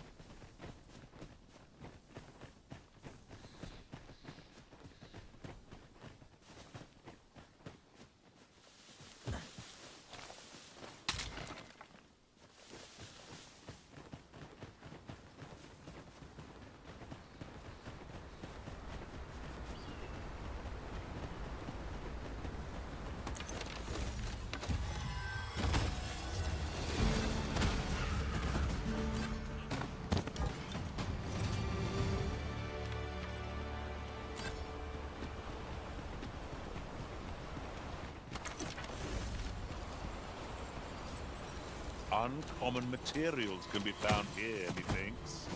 Uncommon materials can be found here, methinks.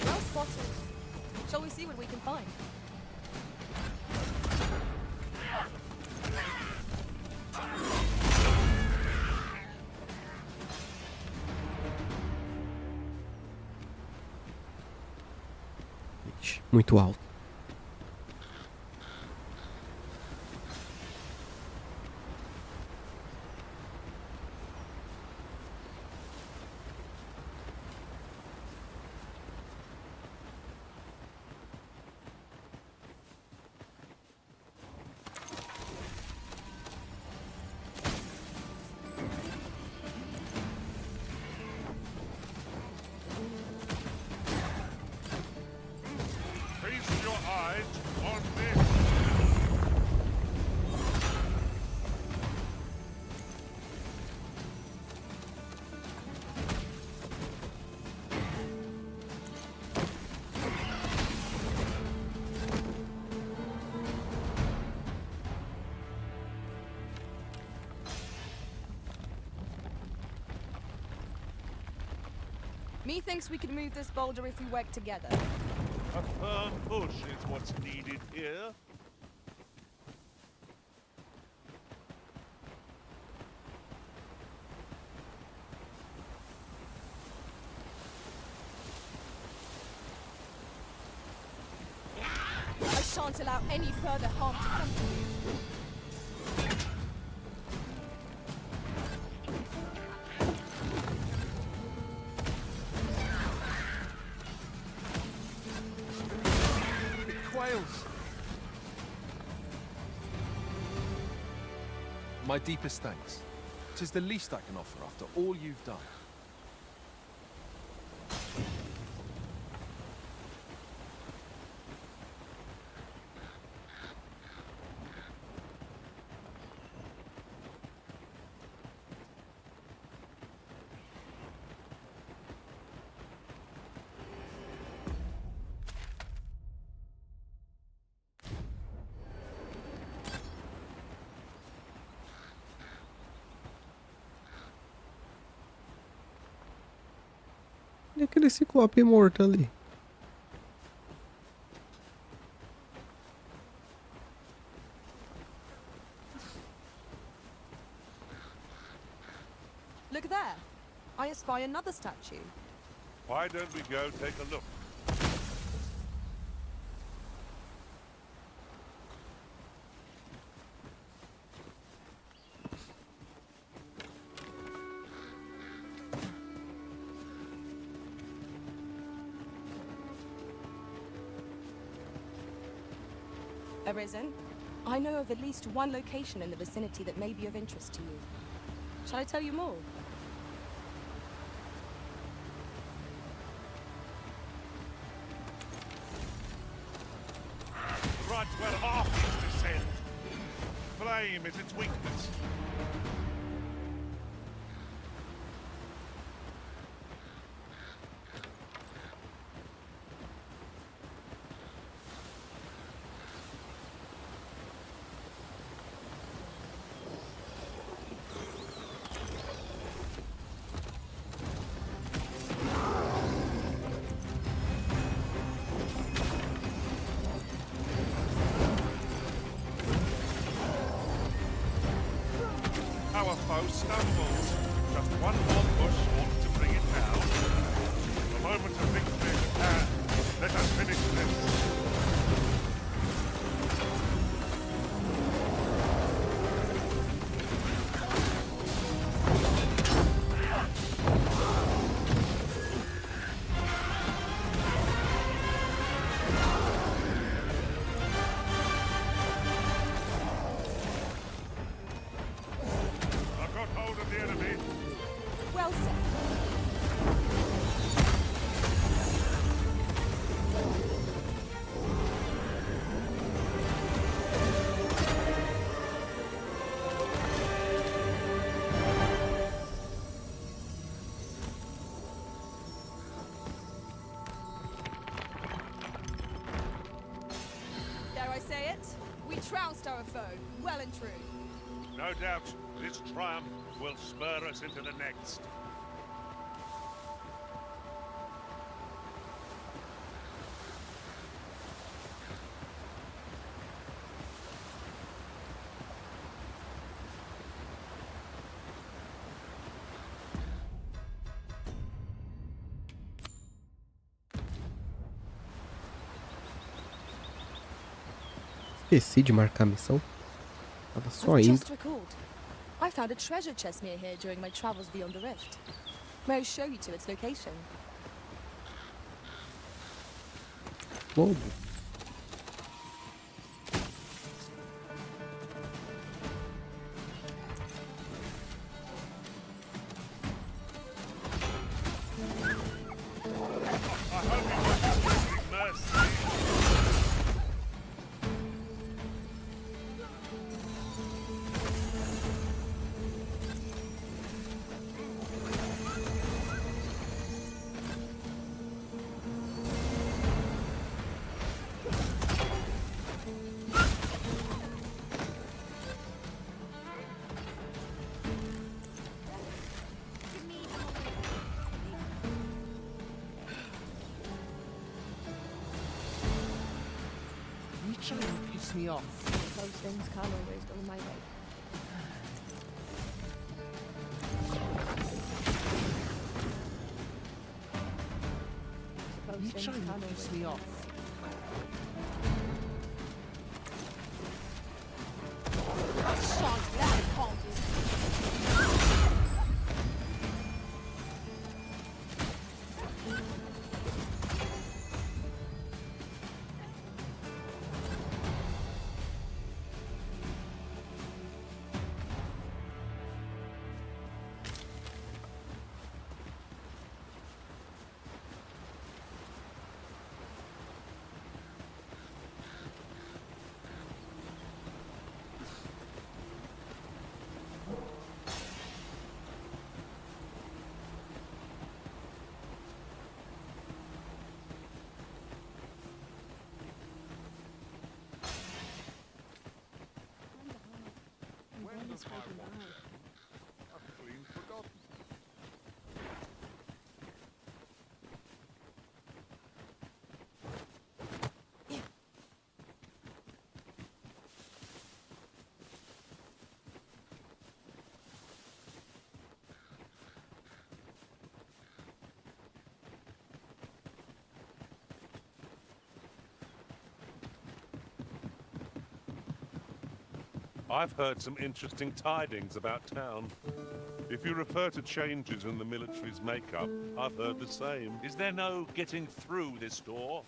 Well spotted. Shall we see what we can find? Muito alto. Feast your eyes on this. Methinks we can move this boulder if we work together. A firm push is what's needed here. I shan't allow any further harm to come to you. My deepest thanks. 'Tis the least I can offer after all you've done. E aquele ciclope morto ali? Look there. I espy another statue. Why don't we go take a look? Arisen, I know of at least one location in the vicinity that may be of interest to you. Shall I tell you more? Right where our things descend. Flame is its weakness. Our foe stumbles. Just one more push ought to bring it down. The moment of victory is at hand. Let us finish this. Well said. Dare I say it? We trounced our foe, well and true. No doubt, this triumph will spur us into the next. Esqueci de marcar a missão. Tava só I've indo. just recalled. I found a treasure chest near here during my travels beyond the rift. May I show you to its location? Mobo. Trying to piss me off. Those things can't always go my way. You trying to piss me off. I've clean forgotten. I've heard some interesting tidings about town. If you refer to changes in the military's makeup, I've heard the same. Is there no getting through this door?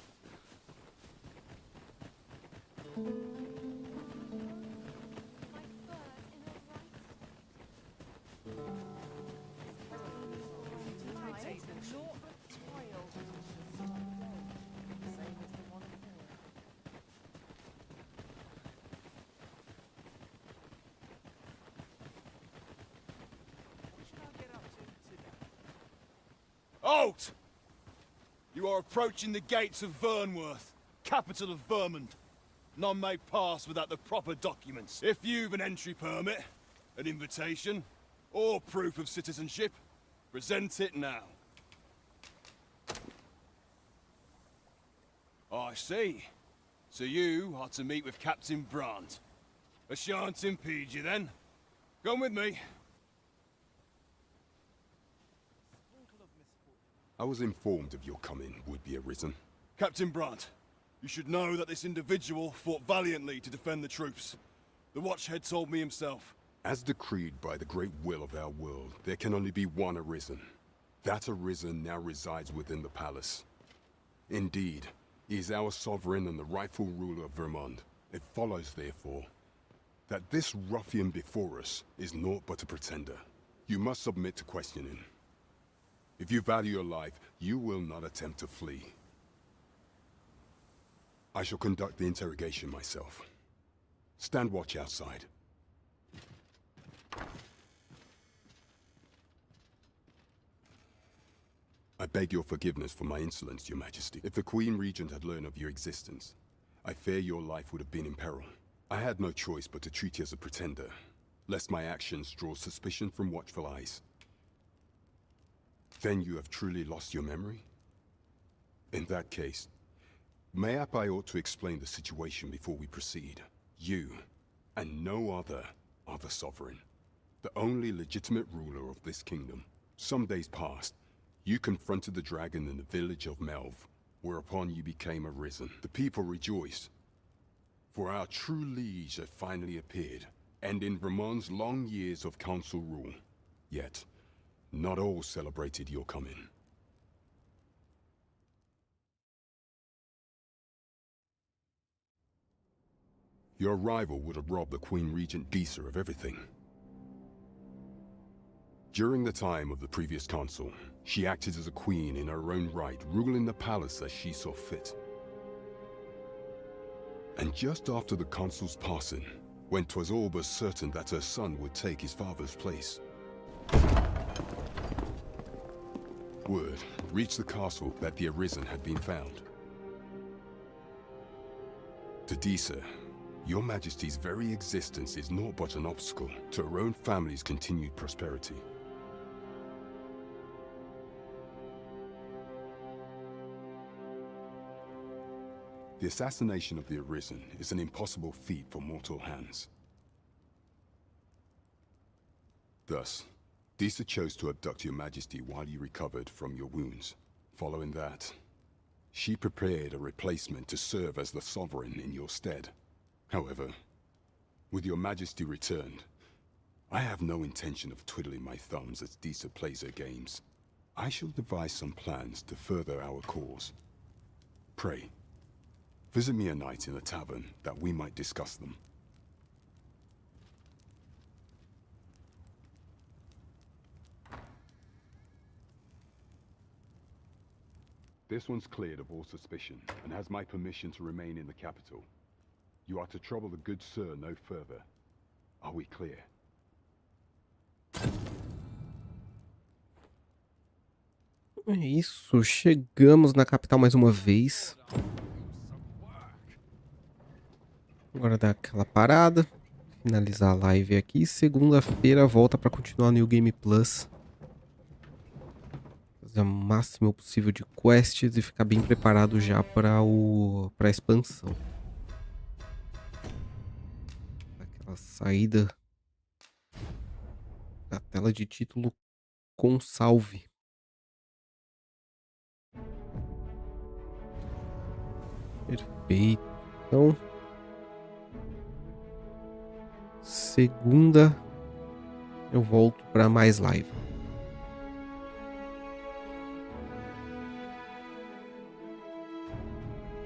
Halt! You are approaching the gates of Vernworth, capital of Vermont. None may pass without the proper documents. If you've an entry permit, an invitation, or proof of citizenship, present it now. I see. So you are to meet with Captain Brandt. I shan't impede you then. Come with me. I was informed of your coming, would-be Arisen. Captain Brandt, you should know that this individual fought valiantly to defend the troops. The Watchhead told me himself. As decreed by the great will of our world, there can only be one Arisen. That Arisen now resides within the palace. Indeed, he is our sovereign and the rightful ruler of Vermont. It follows, therefore, that this ruffian before us is naught but a pretender. You must submit to questioning. If you value your life, you will not attempt to flee. I shall conduct the interrogation myself. Stand watch outside. I beg your forgiveness for my insolence, Your Majesty. If the Queen Regent had learned of your existence, I fear your life would have been in peril. I had no choice but to treat you as a pretender, lest my actions draw suspicion from watchful eyes. Then you have truly lost your memory? In that case, mayhap I ought to explain the situation before we proceed. You, and no other, are the sovereign, the only legitimate ruler of this kingdom. Some days past, you confronted the dragon in the village of Melv, whereupon you became Arisen. The people rejoiced, for our true liege had finally appeared, ending Vermont's long years of council rule. Yet, not all celebrated your coming. Your arrival would have robbed the Queen Regent Disa of everything. During the time of the previous consul, she acted as a queen in her own right, ruling the palace as she saw fit. And just after the consul's passing, when 'twas all but certain that her son would take his father's place, word reached the castle that the Arisen had been found. To Disa, your Majesty's very existence is naught but an obstacle to her own family's continued prosperity. The assassination of the Arisen is an impossible feat for mortal hands. Thus, Disa chose to abduct your Majesty while you recovered from your wounds. Following that, she prepared a replacement to serve as the sovereign in your stead. However, with your Majesty returned, I have no intention of twiddling my thumbs as Disa plays her games. I shall devise some plans to further our cause. Pray, visit me a night in the tavern that we might discuss them. This one's cleared of all suspicion, and has my permission to remain in the capital. You are to trouble the good sir no further. Are we clear? É isso, chegamos na capital mais uma vez. Agora dá aquela parada, finalizar a live aqui. Segunda-feira volta para continuar no New Game Plus. Fazer o máximo possível de quests e ficar bem preparado já para a expansão. Aquela saída da tela de título com salve. Perfeito. Então, segunda eu volto para mais live.